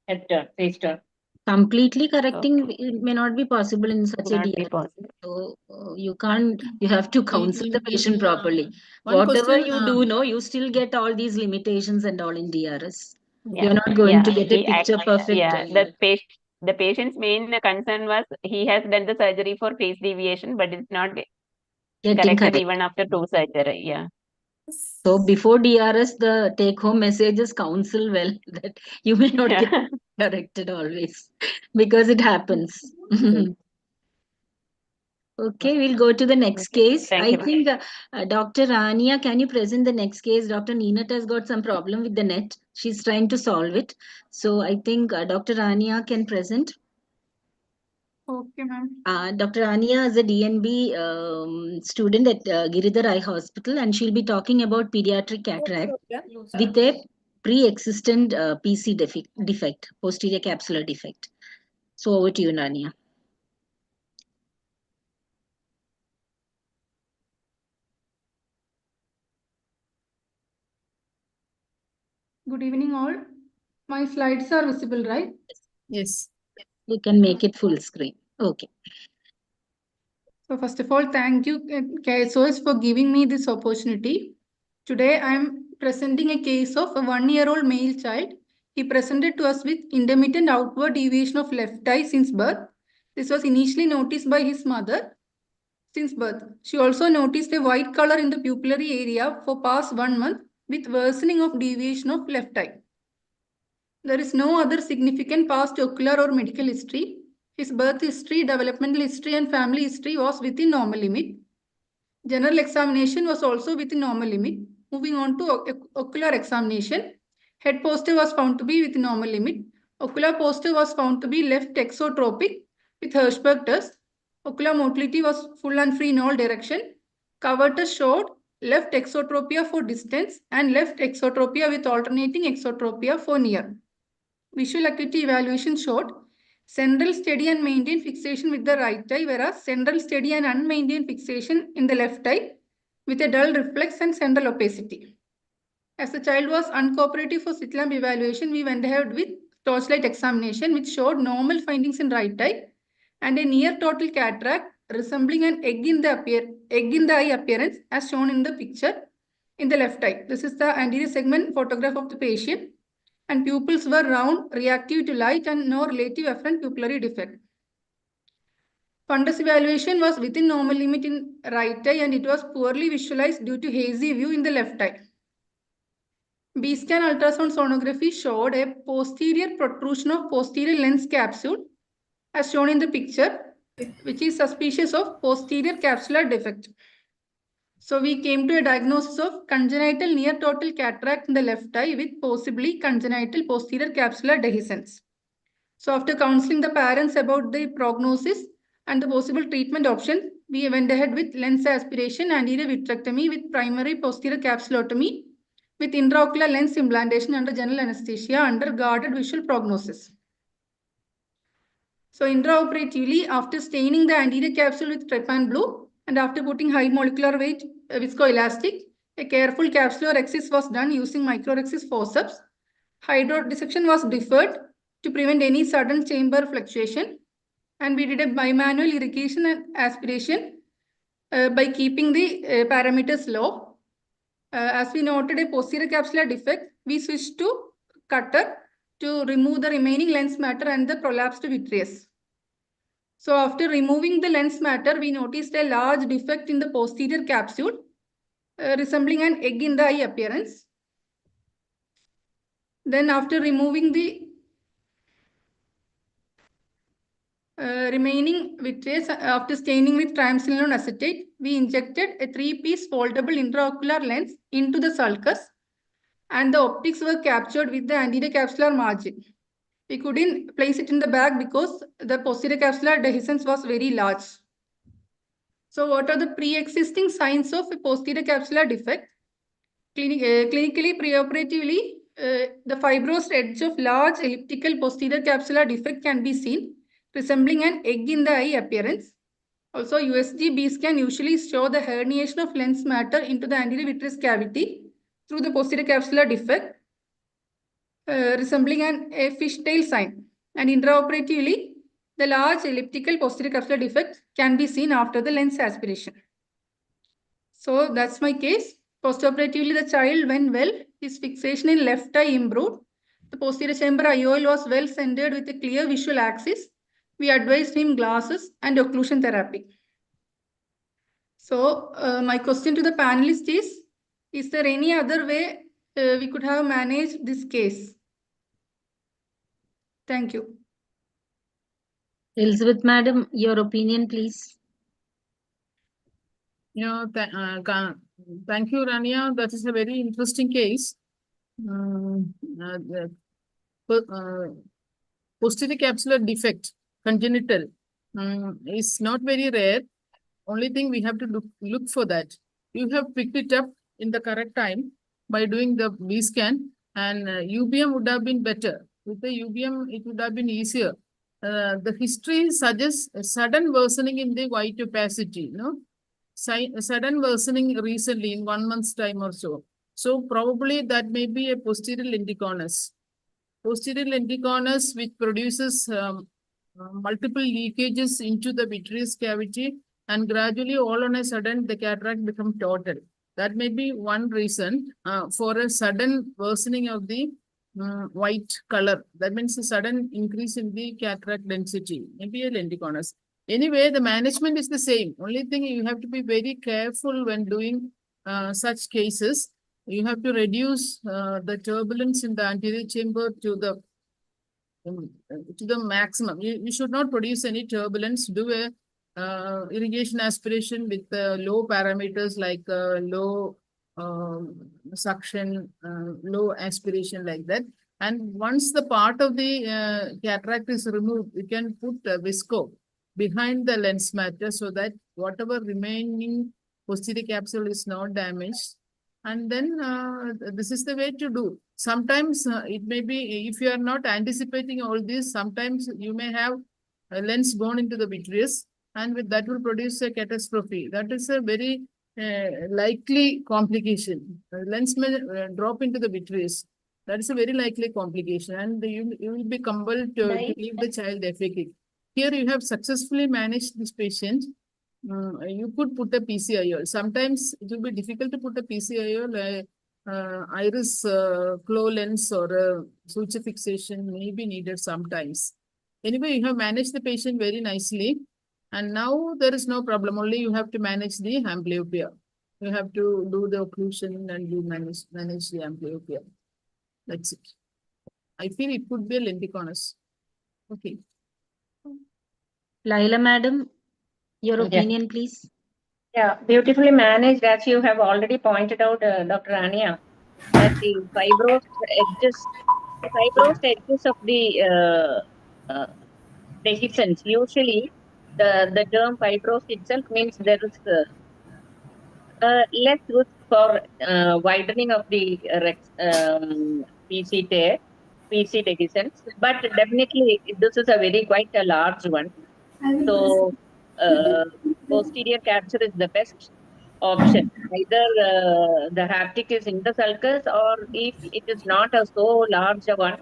head turn, face turn. Completely correcting it may not be possible in such a Not be DRS. possible. So you have to counsel the patient properly. One Whatever question, you do, you still get all these limitations and all in DRS. Yeah. You're not going to Yeah, get a he picture perfect. Yeah, the patient's main concern was he has done the surgery for face deviation, but it's not Getting corrected correct. even after 2 surgery. Yeah. So before DRS, the take-home message is counsel well that you may not get corrected always because it happens. Okay, we'll go to the next case. Thank I you, ma'am. think Dr. Rania, can you present the next case? Dr. Neenat has got some problem with the net. She's trying to solve it. So I think Dr. Rania can present. Okay, ma'am. Dr. Rania is a DNB student at Giridhar Eye Hospital, and she'll be talking about pediatric cataract with a pre-existent PC defect, posterior capsular defect. So over to you, Rania. Good evening, all. My slides are visible, right? Yes. You can make it full screen. Okay. So first of all, thank you, KSOS, for giving me this opportunity. Today, I am presenting a case of a 1-year-old male child. He presented to us with intermittent outward deviation of left eye since birth. This was initially noticed by his mother since birth. She also noticed a white color in the pupillary area for past 1 month with worsening of deviation of left eye. There is no other significant past ocular or medical history. His birth history, developmental history, and family history was within normal limit. General examination was also within normal limit. Moving on to ocular examination. Head posture was found to be within normal limit. Ocular posture was found to be left exotropic with Hirschberg test. Ocular motility was full and free in all direction. Cover test showed left exotropia for distance and left exotropia with alternating exotropia for near. Visual acuity evaluation showed central steady and maintained fixation with the right eye, whereas central steady and unmaintained fixation in the left eye with a dull reflex and central opacity. As the child was uncooperative for slit lamp evaluation, we went ahead with torchlight examination, which showed normal findings in right eye and a near total cataract resembling an egg in the eye appearance as shown in the picture in the left eye. This is the anterior segment photograph of the patient. And pupils were round, reactive to light, and no relative afferent pupillary defect. Fundus evaluation was within normal limit in right eye, and it was poorly visualized due to hazy view in the left eye. B-scan ultrasound sonography showed a posterior protrusion of posterior lens capsule as shown in the picture, which is suspicious of posterior capsular defect. So we came to a diagnosis of congenital near total cataract in the left eye with possibly congenital posterior capsular dehiscence. So after counseling the parents about the prognosis and the possible treatment options, we went ahead with lens aspiration, anterior vitrectomy with primary posterior capsulotomy with intraocular lens implantation under general anesthesia under guarded visual prognosis. So intraoperatively, after staining the anterior capsule with trypan blue and after putting high molecular weight viscoelastic, a careful capsular excis was done using microrexis forceps. Hydrodissection was deferred to prevent any sudden chamber fluctuation, and we did a bimanual irrigation and aspiration by keeping the parameters low. As we noted a posterior capsular defect, we switched to cutter to remove the remaining lens matter and the prolapsed vitreous. So after removing the lens matter, we noticed a large defect in the posterior capsule resembling an egg in the eye appearance. Then after removing the remaining vitreous after staining with triamcinolone acetate, we injected a 3-piece foldable intraocular lens into the sulcus and the optics were captured with the anterior capsular margin. We couldn't place it in the bag because the posterior capsular dehiscence was very large. So what are the pre-existing signs of a posterior capsular defect? Clinically, preoperatively, the fibrous edge of large elliptical posterior capsular defect can be seen, resembling an egg in the eye appearance. Also, USG B-scan usually show the herniation of lens matter into the anterior vitreous cavity through the posterior capsular defect, resembling a fishtail sign. And intraoperatively, the large elliptical posterior capsular defect can be seen after the lens aspiration. So that's my case. Postoperatively, the child went well. His fixation in left eye improved. The posterior chamber IOL was well centered with a clear visual axis. We advised him glasses and occlusion therapy. So my question to the panelist is there any other way we could have managed this case? Thank you. Elizabeth, madam, your opinion, please. Yeah, thank you, Rania. That is a very interesting case. Posterior capsular defect, congenital, is not very rare. Only thing we have to look for that. You have picked it up in the correct time by doing the B-scan, and UBM would have been better. With the UBM, it would have been easier. The history suggests a sudden worsening in the white opacity, sudden worsening recently in 1 month's time or so. So probably that may be a posterior lenticonus. Posterior lenticonus, which produces multiple leakages into the vitreous cavity, and gradually all on a sudden the cataract becomes total. That may be one reason for a sudden worsening of the white color. That means a sudden increase in the cataract density, maybe a lenticonus. Anyway, the management is the same. Only thing you have to be very careful when doing such cases. You have to reduce the turbulence in the anterior chamber to the maximum. You should not produce any turbulence. Do a irrigation aspiration with low parameters like low suction, low aspiration like that. And once the part of the cataract is removed, you can put visco behind the lens matter so that whatever remaining posterior capsule is not damaged. And then this is the way to do. Sometimes it may be, if you are not anticipating all this, sometimes you may have a lens gone into the vitreous, and with that will produce a catastrophe. That is a very likely complication. Lens may drop into the vitreous. That is a very likely complication, and you will be compelled to leave the child phakic. Here you have successfully managed this patient. You could put a PCIOL. Sometimes it will be difficult to put a PCIOL. Iris flow lens or suture fixation may be needed sometimes. Anyway, you have managed the patient very nicely. And now there is no problem. Only you have to manage the amblyopia. You have to do the occlusion and you manage the amblyopia. That's it. I feel it could be a lenticonus. Okay. Laila madam, your Yeah. opinion, please. Yeah, beautifully managed, as you have already pointed out, Dr. Ania, that the fibrous edges of the dehiscence, usually the term fibrous itself means there is less risk for widening of the PC tear, PC dehiscence, but definitely this is a very quite a large one. So posterior capture is the best option. Either the haptic is in the sulcus, or if it is not a so large a one,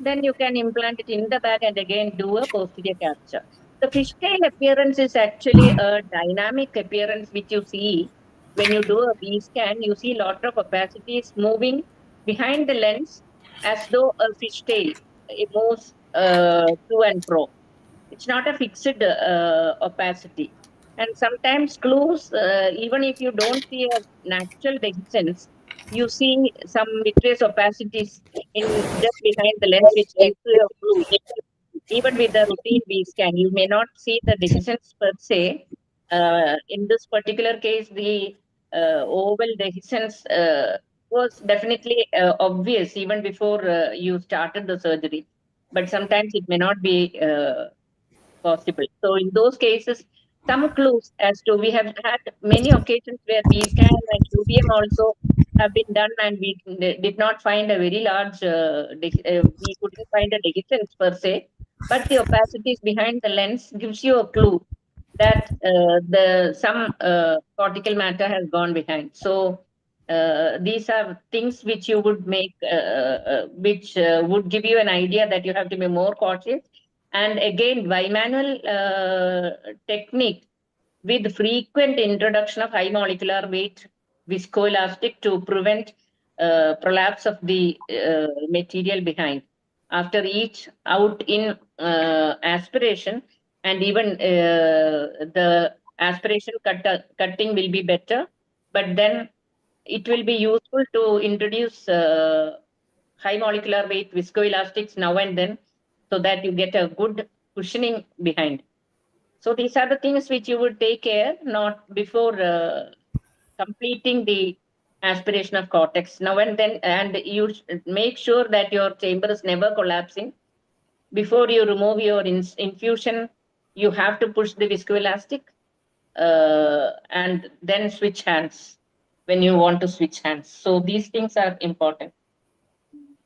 then you can implant it in the back and again do a posterior capture. The fishtail appearance is actually a dynamic appearance which you see when you do a B scan. You see a lot of opacities moving behind the lens as though a fishtail it moves to and fro. It's not a fixed opacity. And sometimes clues, even if you don't see a natural dehiscence, you see some vitreous opacities in just behind the lens, which gives you a clue. Even with the routine B scan, you may not see the dehiscence per se. In this particular case, the oval dehiscence was definitely obvious even before you started the surgery. But sometimes it may not be possible. So in those cases, some clues as to we have had many occasions where B scan and UVM also have been done, and we did not find a very large, we couldn't find a dehiscence per se, but the opacities behind the lens gives you a clue that some cortical matter has gone behind. So these are things which you would make, which would give you an idea that you have to be more cautious. And again, bimanual technique with frequent introduction of high molecular weight viscoelastic to prevent prolapse of the material behind. After each out-in aspiration, and even the aspiration cutting will be better, but then it will be useful to introduce high molecular weight viscoelastics now and then, so that you get a good cushioning behind. So these are the things which you would take care, not before completing the aspiration of cortex now and then, and you make sure that your chamber is never collapsing. Before you remove your infusion, you have to push the viscoelastic and then switch hands when you want to switch hands. So these things are important.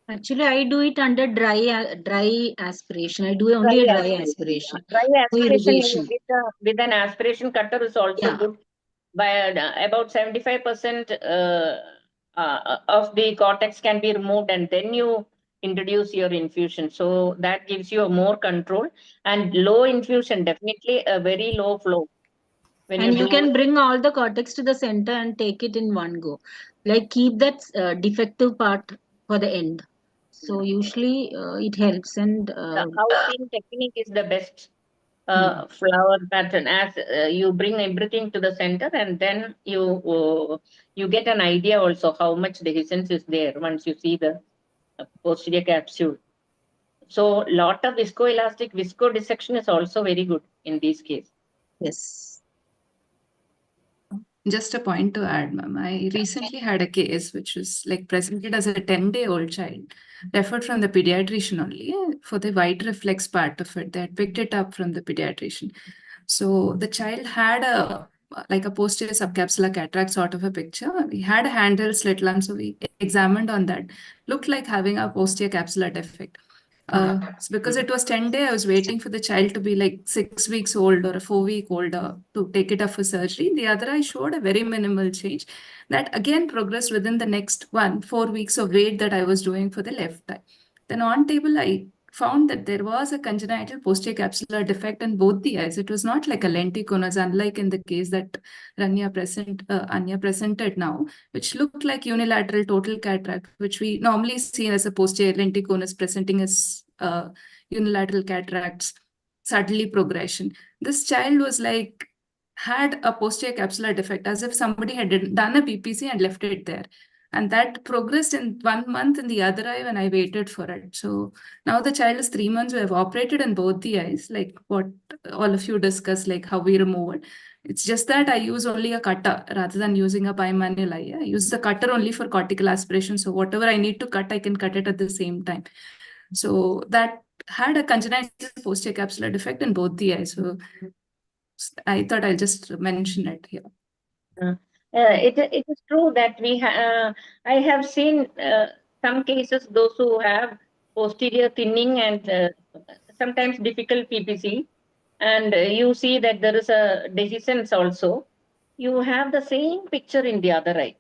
Actually, I do it under dry aspiration. I do only a dry aspiration. Dry No aspiration irrigation. with an aspiration cutter is also Yeah. good. By about 75% of the cortex can be removed, and then you introduce your infusion. So that gives you a more control, and low infusion, definitely a very low flow. When And you do can bring all the cortex to the center and take it in one go. Like keep that defective part for the end. So usually it helps. And the housing technique is the best flower pattern, as you bring everything to the center, and then you get an idea also how much dehiscence is there once you see the posterior capsule. So lot of viscoelastic viscodissection is also very good in these cases. yes. Just a point to add, ma'am. I recently had a case which was like presented as a 10-day-old child, referred from the pediatrician only for the white reflex part of it. They had picked it up from the pediatrician. So the child had a posterior subcapsular cataract sort of a picture. We had a handheld slit lamp, so we examined on that. Looked like having a posterior capsular defect. Because it was 10 days, I was waiting for the child to be like 6 weeks old or a 4-week old to take it up for surgery. The other eye showed a very minimal change that again progressed within the next 4 weeks of wait that I was doing for the left eye. Then on table, I found that there was a congenital posterior capsular defect in both the eyes. It was not like a lenticonus, unlike in the case that Anya presented now, which looked like unilateral total cataract, which we normally see as a posterior lenticonus presenting as unilateral cataracts, suddenly progression. This child was had a posterior capsular defect, as if somebody had done a PPC and left it there. And that progressed in 1 month in the other eye when I waited for it. So now the child is 3 months. We have operated in both the eyes, like what all of you discussed, like how we remove it. It's just that I use only a cutter rather than using a bimanual eye. I use the cutter only for cortical aspiration. So whatever I need to cut, I can cut it at the same time. So that had a congenital posterior capsular defect in both the eyes. So I thought I'll just mention it here. It is true that I have seen some cases, those who have posterior thinning and sometimes difficult PPC, and you see that there is a dehiscence also. You have the same picture in the other eye.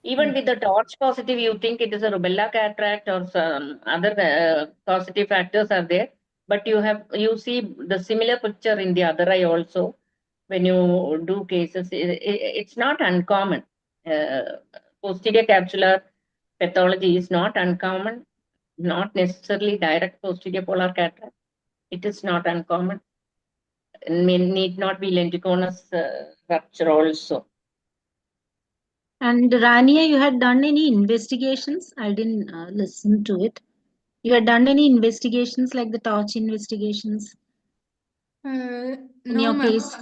Even with the torch positive, you think it is a rubella cataract or some other causative factors are there, but you see the similar picture in the other eye also. When you do cases, it's not uncommon. Posterior capsular pathology is not uncommon, not necessarily direct posterior polar cataract. It is not uncommon. Need not be lenticonous rupture also. And Rania, you had done any investigations? I didn't listen to it. You had done any investigations like the torch investigations in No, your ma'am. case?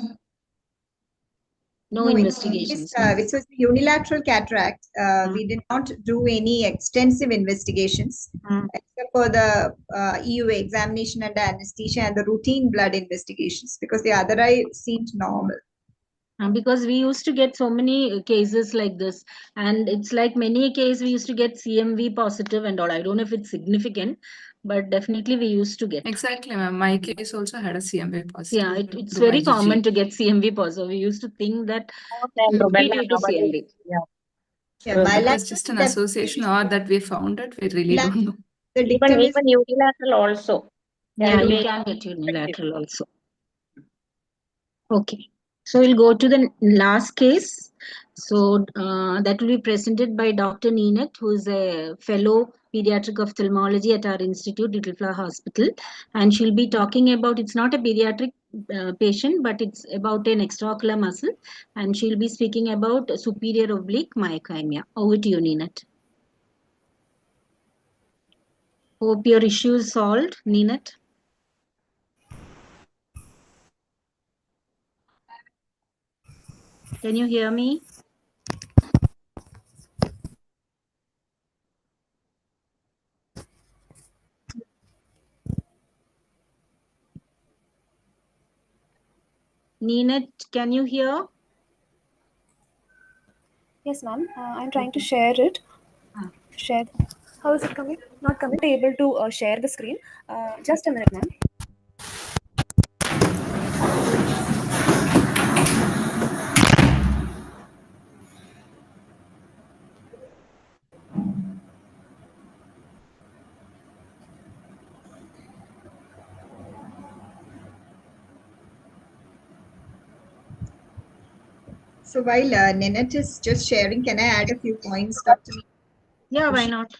No No, investigations. which was unilateral cataract. We did not do any extensive investigations except for the EUA examination under anesthesia and the routine blood investigations because the other eye seemed normal. Because we used to get so many cases like this, and it's like many cases we used to get CMV positive and all. I don't know if it's significant, but definitely we used to get. Exactly, ma'am. My case also had a CMV positive. Yeah, it's very common to get CMV positive. We used to think that it be due to CMV. It was just an association or that we found it. We really don't know. Even unilateral also. Yeah, you can get unilateral also. Okay. So we'll go to the last case. So that will be presented by Dr. Ninette, who is a fellow pediatric ophthalmology at our institute, Little Flower Hospital. And she'll be talking about, it's not a pediatric patient, but it's about an extraocular muscle. And she'll be speaking about superior oblique myokymia. Over to you, Ninette. Hope your issue is solved, Ninette. Can you hear me? Ninette, can you hear? Yes, ma'am. I'm trying to share it. Share. How is it coming? Not coming. Able to share the screen. Just a minute, ma'am. So while Ninette is just sharing, can I add a few points, Dr. Yeah, why not?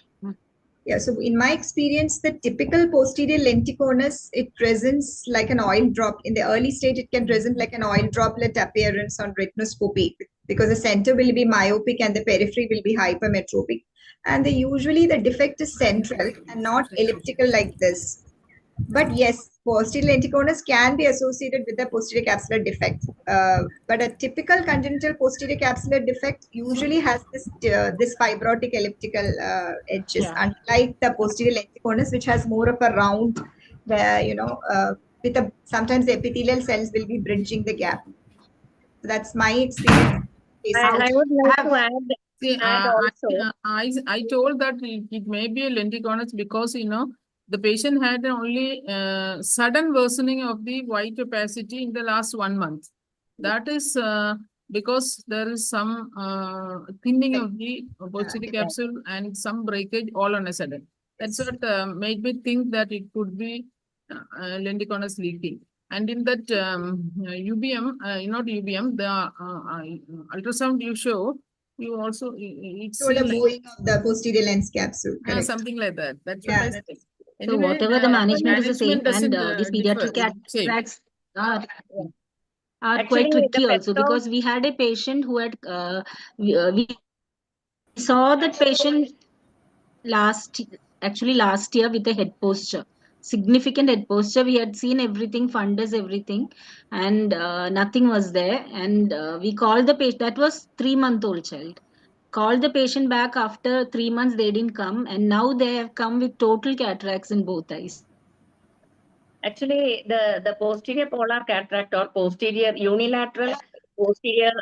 Yeah, so in my experience, the typical posterior lenticonus, it presents like an oil drop. In the early stage, it can present like an oil droplet appearance on retinoscopy because the center will be myopic and the periphery will be hypermetropic. And usually the defect is central and not elliptical like this. But yes, posterior lenticonus can be associated with a posterior capsular defect. But a typical congenital posterior capsular defect usually has this fibrotic elliptical edges, unlike the posterior lenticonus, which has more of a round, with sometimes the epithelial cells will be bridging the gap. So that's my experience. I would like to add. See, also. I told that it may be a lenticonus because, the patient had only sudden worsening of the white opacity in the last 1 month. That is because there is some thinning of the posterior capsule and some breakage all on a sudden. That's what made me think that it could be lenticonus leaking. And in that UBM, not UBM, the ultrasound you show, you also it's the bowing of the posterior lens capsule. Something like that. That's what I said. So whatever the management is the same, and these pediatric cataracts are quite tricky also, because we had a patient who had we saw that patient last year with a head posture, significant head posture. We had seen everything, fundus, everything, and nothing was there. And we called the patient. That was 3-month-old child. Called the patient back after 3 months. They didn't come, and now they have come with total cataracts in both eyes. Actually, the posterior polar cataract or posterior unilateral posterior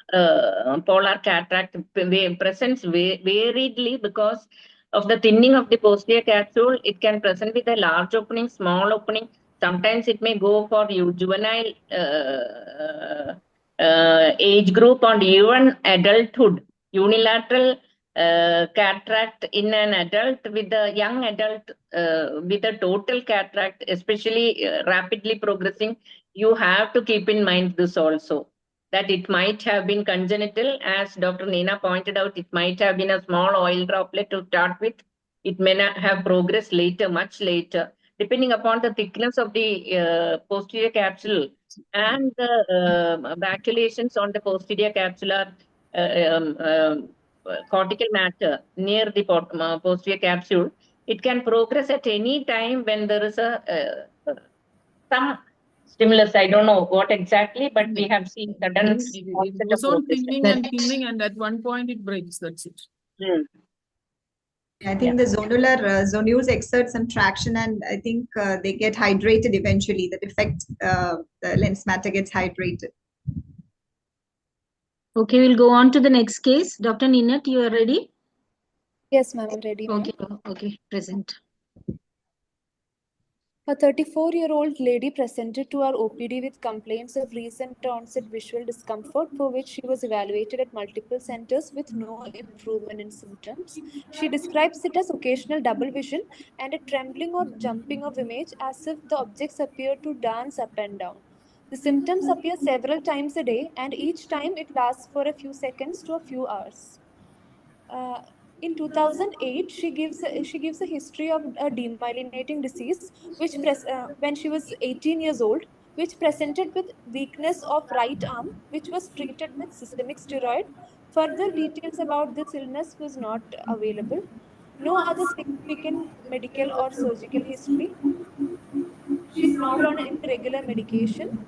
polar cataract presents variedly because of the thinning of the posterior capsule. It can present with a large opening, small opening. Sometimes it may go for juvenile age group and even adulthood. Unilateral cataract in an adult with a young adult with a total cataract, especially rapidly progressing, you have to keep in mind this also, that it might have been congenital. As Dr. Neena pointed out, it might have been a small oil droplet to start with. It may not have progressed later, much later, depending upon the thickness of the posterior capsule and the vacuolations on the posterior capsular cortical matter near the posterior capsule. It can progress at any time when there is a some stimulus. I don't know what exactly, but we have seen sudden It goes on thinning, and at one point it breaks. That's it. I think the zonular zonules exert some traction, and I think they get hydrated eventually. That affects the lens matter gets hydrated. Okay, we'll go on to the next case. Dr. Ninat, you are ready? Yes, ma'am, I'm ready. Okay, okay, present. A 34-year-old lady presented to our OPD with complaints of recent onset visual discomfort, for which she was evaluated at multiple centers with no improvement in symptoms. She describes it as occasional double vision and a trembling or jumping of image as if the objects appear to dance up and down. The symptoms appear several times a day, and each time it lasts for a few seconds to a few hours. In 2008, she gives a history of a demyelinating disease, which when she was 18 years old, which presented with weakness of right arm, which was treated with systemic steroid. Further details about this illness was not available. No other significant medical or surgical history. She's not on any regular medication.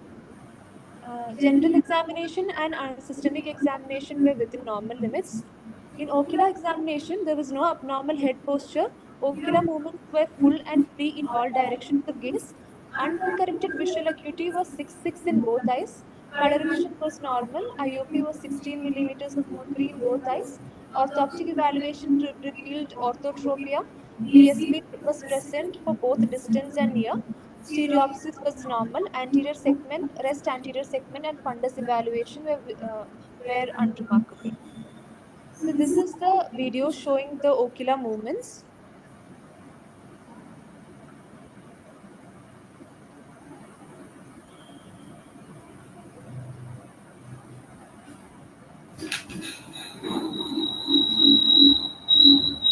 General examination and systemic examination were within normal limits. In ocular examination, there was no abnormal head posture. Ocular movements were full and free in all directions of gaze. Uncorrected visual acuity was 6.6 in both eyes. Coloration was normal. IOP was 16 millimeters of mercury in both eyes. Orthoptic evaluation revealed orthotropia. DSP was present for both distance and near. Stereopsis was normal. Anterior segment, rest anterior segment, and fundus evaluation were unremarkable. So this is the video showing the ocular movements.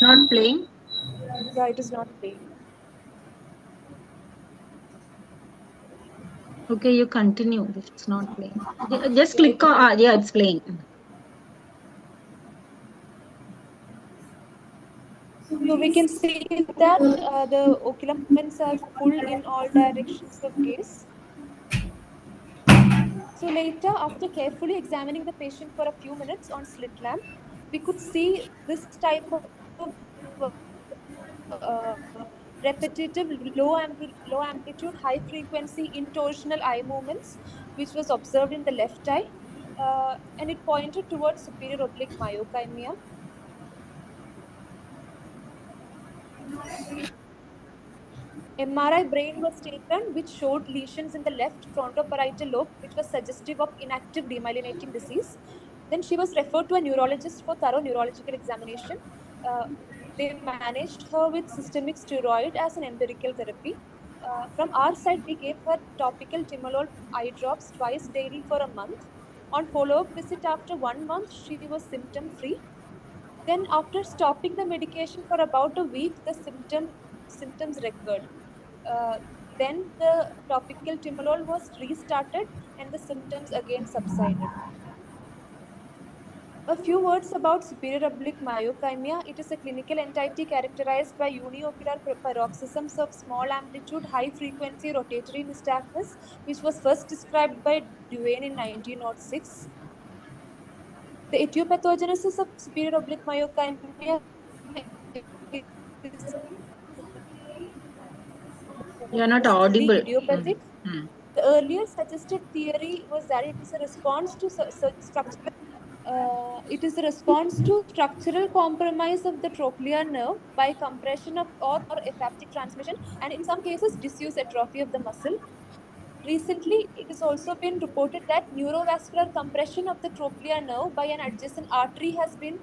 Not playing? Yeah, it is not playing. Okay, you continue if it's not playing. Just click on, yeah, it's playing. So we can see that the ocular movements are full in all directions of gaze. So later, after carefully examining the patient for a few minutes on slit lamp, we could see this type of repetitive low amplitude, high frequency intorsional eye movements, which was observed in the left eye, and it pointed towards superior oblique myokymia. MRI brain was taken, which showed lesions in the left frontoparietal lobe, which was suggestive of inactive demyelinating disease. Then she was referred to a neurologist for thorough neurological examination. They managed her with systemic steroid as an empirical therapy. From our side, we gave her topical timolol eye drops twice daily for a month. On follow-up visit after 1 month, she was symptom-free. Then after stopping the medication for about a week, the symptoms recurred. Then the topical timolol was restarted and the symptoms again subsided. A few words about superior oblique myokymia. It is a clinical entity characterized by uniocular paroxysms of small amplitude, high frequency rotatory nystagmus, which was first described by Duane in 1906. The etiopathogenesis of superior oblique myokymia is You're not mostly audible. idiopathic. The earlier suggested theory was that it is a response to structural compromise of the trochlear nerve by compression of or apoptic transmission, and in some cases disuse atrophy of the muscle. Recently, it has also been reported that neurovascular compression of the trochlear nerve by an adjacent artery has been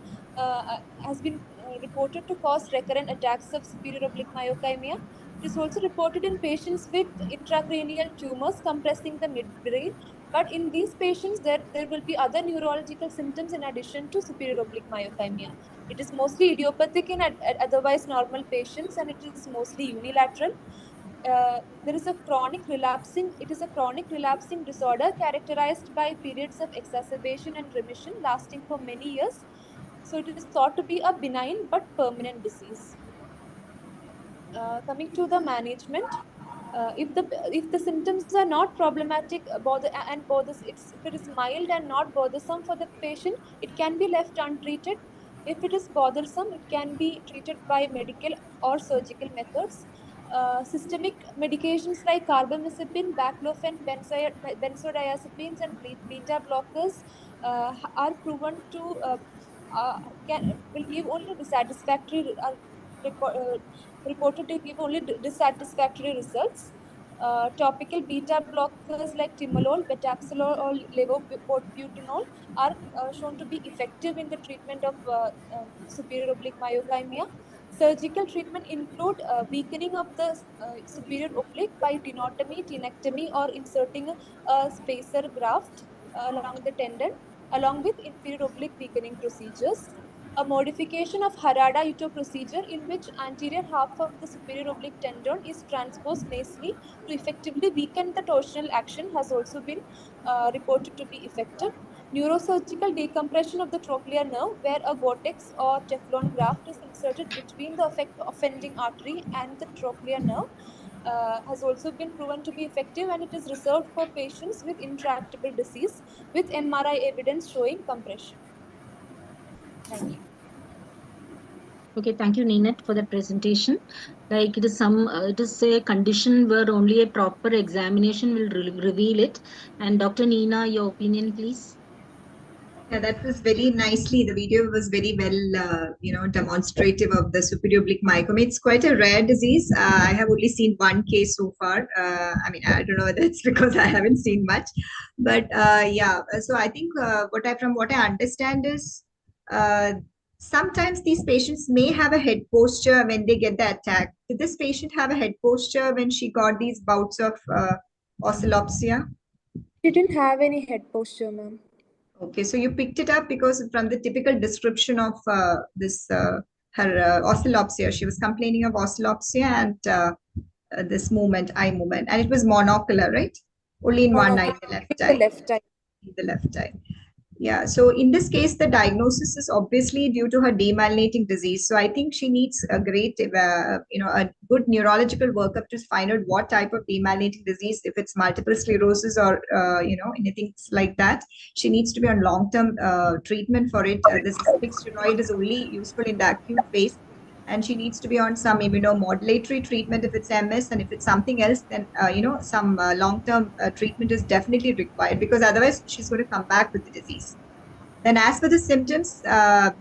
reported to cause recurrent attacks of superior oblique myokymia. It is also reported in patients with intracranial tumors compressing the midbrain. But in these patients, there will be other neurological symptoms in addition to superior oblique myokymia. It is mostly idiopathic in otherwise normal patients, and it is mostly unilateral. It is a chronic relapsing disorder characterized by periods of exacerbation and remission lasting for many years. So it is thought to be a benign but permanent disease. Coming to the management, if the symptoms are not problematic if it is mild and not bothersome for the patient, it can be left untreated. If it is bothersome, it can be treated by medical or surgical methods. Systemic medications like carbamazepine, baclofen, benzodiazepines, and beta blockers are proven to will give only dissatisfactory reported to give only dissatisfactory results. Topical beta blockers like timolol, betaxolol, or levobutanol are shown to be effective in the treatment of superior oblique myokymia. Surgical treatment include weakening of the superior oblique by tenotomy, tenectomy, or inserting a spacer graft along the tendon, along with inferior oblique weakening procedures. A modification of Harada-Ito procedure in which anterior half of the superior oblique tendon is transposed nasally to effectively weaken the torsional action has also been reported to be effective. Neurosurgical decompression of the trochlear nerve, where a Gore-Tex or Teflon graft is inserted between the offending artery and the trochlear nerve, has also been proven to be effective, and it is reserved for patients with intractable disease with MRI evidence showing compression. Thank you. Okay, thank you, Ninette, for the presentation. Like it is a condition where only a proper examination will reveal it. And Dr. Nina, your opinion, please. Yeah, that was very nicely. The video was very well, demonstrative of the superior oblique myoclonus. It's quite a rare disease. I have only seen one case so far. I don't know whether it's because I haven't seen much, but yeah. So I think from what I understand is sometimes these patients may have a head posture when they get the attack. Did this patient have a head posture when she got these bouts of oscillopsia? She didn't have any head posture, ma'am. Okay, so you picked it up because from the typical description of her oscillopsia, she was complaining of oscillopsia and this eye movement, and it was monocular, right? Only in one eye, the left eye. The left eye. The left eye. Yeah, so in this case, the diagnosis is obviously due to her demyelinating disease. So I think she needs a great, a good neurological workup to find out what type of demyelinating disease, if it's multiple sclerosis or, anything like that. She needs to be on long-term treatment for it. The systemic steroid is only useful in the acute phase. And she needs to be on some immunomodulatory treatment if it's MS, and if it's something else, then some long-term treatment is definitely required, because otherwise she's going to come back with the disease. Then, as for the symptoms, I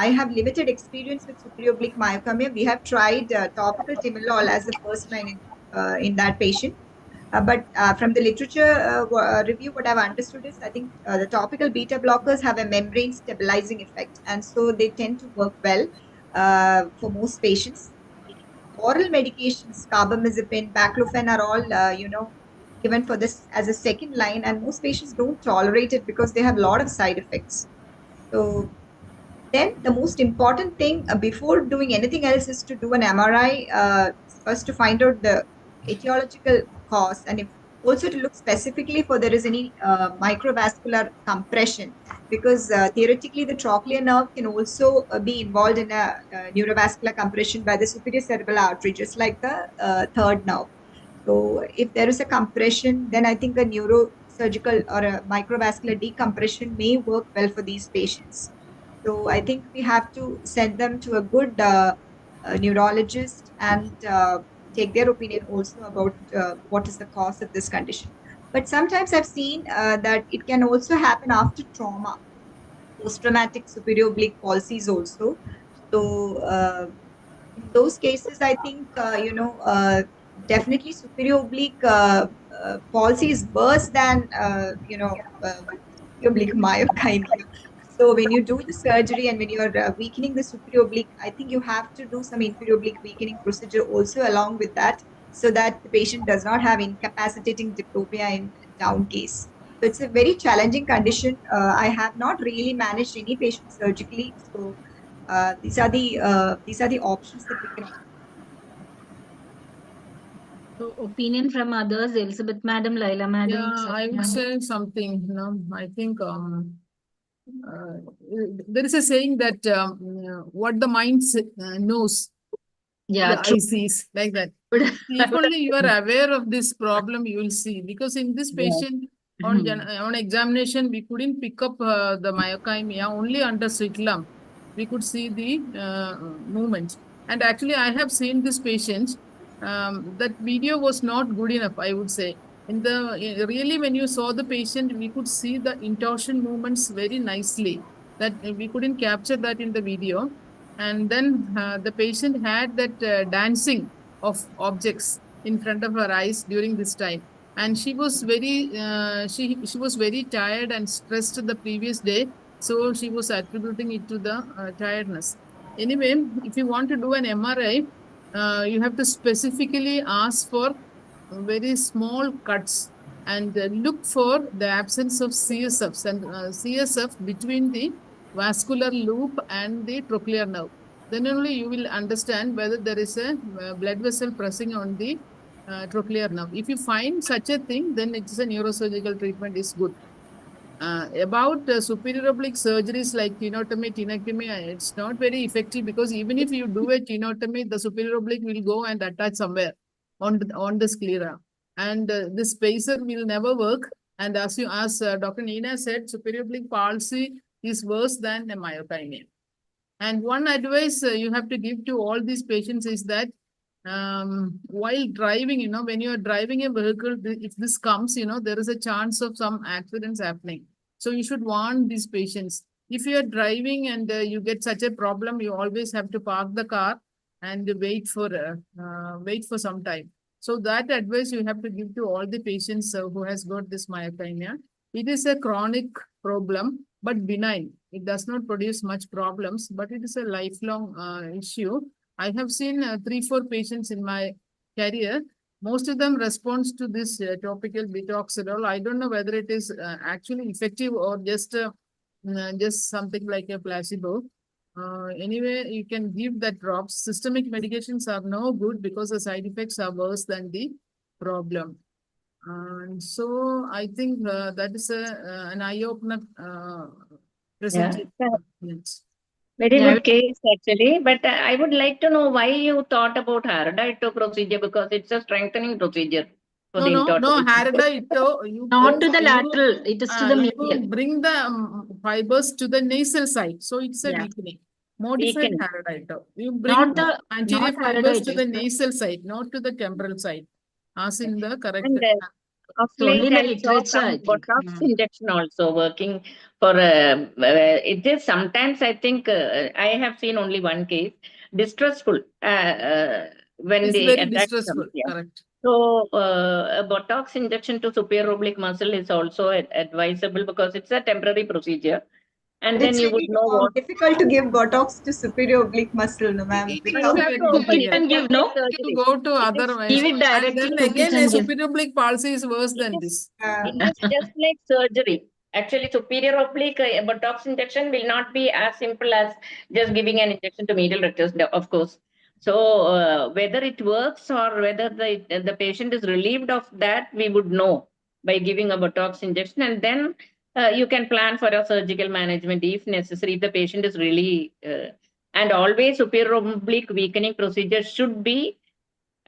have limited experience with superior oblique myokymia. We have tried topical timolol as the first line in that patient. But from the literature review, what I've understood is I think the topical beta blockers have a membrane stabilizing effect, and so they tend to work well for most patients. Oral medications, carbamazepine, baclofen are all, given for this as a second line, and most patients don't tolerate it because they have a lot of side effects. So then the most important thing before doing anything else is to do an MRI first to find out the etiological cause, and if also to look specifically for there is any microvascular compression, because theoretically the trochlear nerve can also be involved in a neurovascular compression by the superior cerebral artery, just like the third nerve. So if there is a compression, then I think a neurosurgical or a microvascular decompression may work well for these patients. So I think we have to send them to a good neurologist and take their opinion also about what is the cause of this condition. But sometimes I've seen that it can also happen after trauma, post-traumatic superior oblique palsies also. So in those cases, I think, definitely superior oblique palsy is worse than, oblique myokainia. So when you do the surgery and when you're weakening the superior oblique, I think you have to do some inferior oblique weakening procedure also along with that, so that the patient does not have incapacitating diplopia in down case. So it's a very challenging condition. I have not really managed any patient surgically. So these are the options that we can. So opinion from others, Elizabeth Madam, Laila Madam. Yeah, I would say something. I think there is a saying that what the mind knows, Yeah, the eye sees, like that. If only you are aware of this problem, you will see. Because in this patient, on examination, we couldn't pick up the myokymia, only under slit lamp. We could see the movement. And actually, I have seen this patient. That video was not good enough, I would say. Really, when you saw the patient, we could see the intorsion movements very nicely. That we couldn't capture that in the video. And then the patient had that dancing of objects in front of her eyes during this time, and she was very she was very tired and stressed the previous day, so she was attributing it to the tiredness. Anyway, if you want to do an MRI, you have to specifically ask for very small cuts and look for the absence of CSFs and CSF between the vascular loop and the trochlear nerve. Then only you will understand whether there is a blood vessel pressing on the trochlear nerve. If you find such a thing, then it's a neurosurgical treatment is good. About superior oblique surgeries like tenotomy, tenectomy, it's not very effective, because even if you do a tenotomy, the superior oblique will go and attach somewhere on the sclera, and this spacer will never work. And as Dr. Nina said, superior oblique palsy is worse than a myokymia. And one advice you have to give to all these patients is that while driving, when you are driving a vehicle, if this comes, there is a chance of some accidents happening. So you should warn these patients. If you are driving and you get such a problem, you always have to park the car and wait for some time. So that advice you have to give to all the patients who has got this myokymia. It is a chronic problem, but benign. It does not produce much problems, but it is a lifelong issue. I have seen 3-4 patients in my career. Most of them respond to this topical bitoxidol. I don't know whether it is actually effective or just something like a placebo. Anyway, you can give that drops. Systemic medications are no good because the side effects are worse than the problem. And so I think that is an eye-opener presentation. Very good case actually, but I would like to know why you thought about Harada-Ito procedure, because it's a strengthening procedure. For No, Harada-Ito. Not to the lateral, it is to the medial. You bring the fibers to the nasal side, so it's a weakening. Modified Harada-Ito. You bring the anterior fibers to the nasal side, not to the temporal side, as in the correct. Of late, I saw some Botox injection also working for it is sometimes, I think, I have seen only one case, distressful when it's they very attack distressful, them. Yeah. Correct. So a Botox injection to superior oblique muscle is also advisable, because it's a temporary procedure. And then you would know what. Difficult to give Botox to superior oblique muscle, no, ma'am. You can give, no? You go to other ways. And then again, a superior oblique palsy is worse than this. It is just like surgery. Actually, superior oblique Botox injection will not be as simple as just giving an injection to medial rectus, of course. So whether it works or whether the patient is relieved of that, we would know by giving a Botox injection, and then you can plan for a surgical management if necessary, if the patient is really, and always superior oblique weakening procedure should be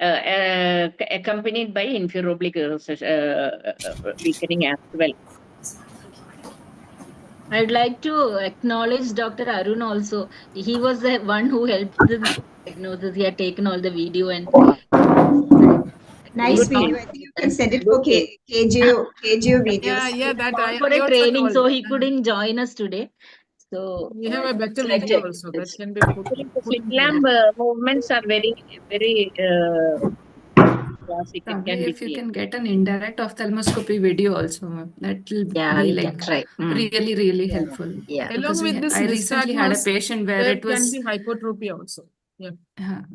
accompanied by inferior oblique weakening as well. I'd like to acknowledge Dr. Arun also. He was the one who helped the diagnosis. He had taken all the video and Nice Good video. thing. I think you can send it Good for thing. KGO videos. Yeah, that called I for a also training, told. so he couldn't join us today. So We have a better like video to also that acknowledge. can be put Actually, the in slit lamp movements are very classic. It Probably can be if you seen. can get an indirect ophthalmoscopy video also, ma'am, that will Yeah, be we can like try. really Yeah. helpful. Yeah. Because Along with this I recently had a nystagmus, patient where there it can was be hypotropia also. Yeah.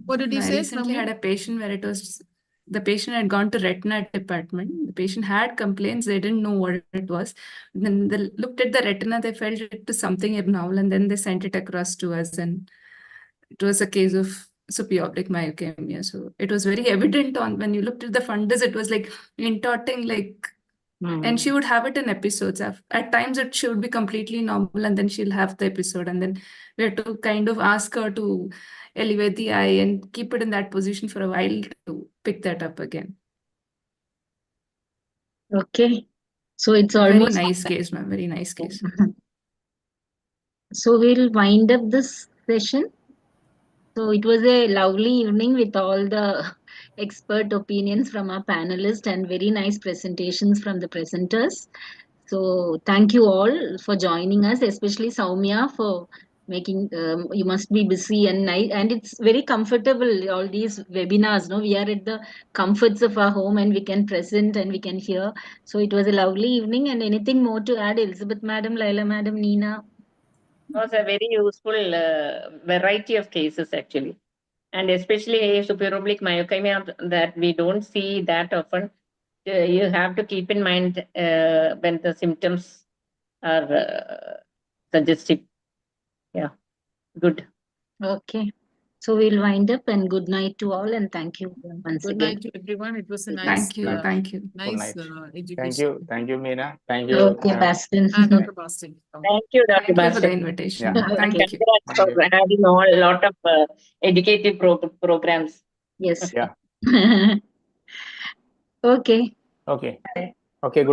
What did no, you I say, recently had Ramya? a patient where it was the patient had gone to retina department. The patient had complaints, they didn't know what it was. Then they looked at the retina, they felt it was something abnormal, and then they sent it across to us, and it was a case of superior oblique myocemia. So it was very evident on when you looked at the fundus, it was like intorting, like, and she would have it in episodes. At times it should be completely normal, and then she'll have the episode, and then we have to kind of ask her to elevate the eye and keep it in that position for a while to pick that up again. Okay. So it's Very almost nice case, ma'am. Very nice case. So we'll wind up this session. So it was a lovely evening with all the expert opinions from our panelists and very nice presentations from the presenters. So thank you all for joining us, especially Soumya for making, you must be busy and nice, and it's very comfortable, all these webinars, no? We are at the comforts of our home and we can present and we can hear. So it was a lovely evening. And anything more to add, Elizabeth Madam, Laila Madam, Nina? It was a very useful variety of cases actually, and especially superior oblique myocemia that we don't see that often. You have to keep in mind when the symptoms are suggestive. Yeah, good. Okay. So we'll wind up, and good night to all, and thank you once Good again. night to everyone. It was a Good nice, Thank you. nice Good night. education. Thank you, Meena. Thank you. Okay, Bastin. Dr. Bastin. Thank you, Dr. Thank you for the Bastin. invitation. Yeah. Thank Okay. you. Congrats for having a lot of educative programs. Yes. Yeah. Okay. Okay. Okay. Good.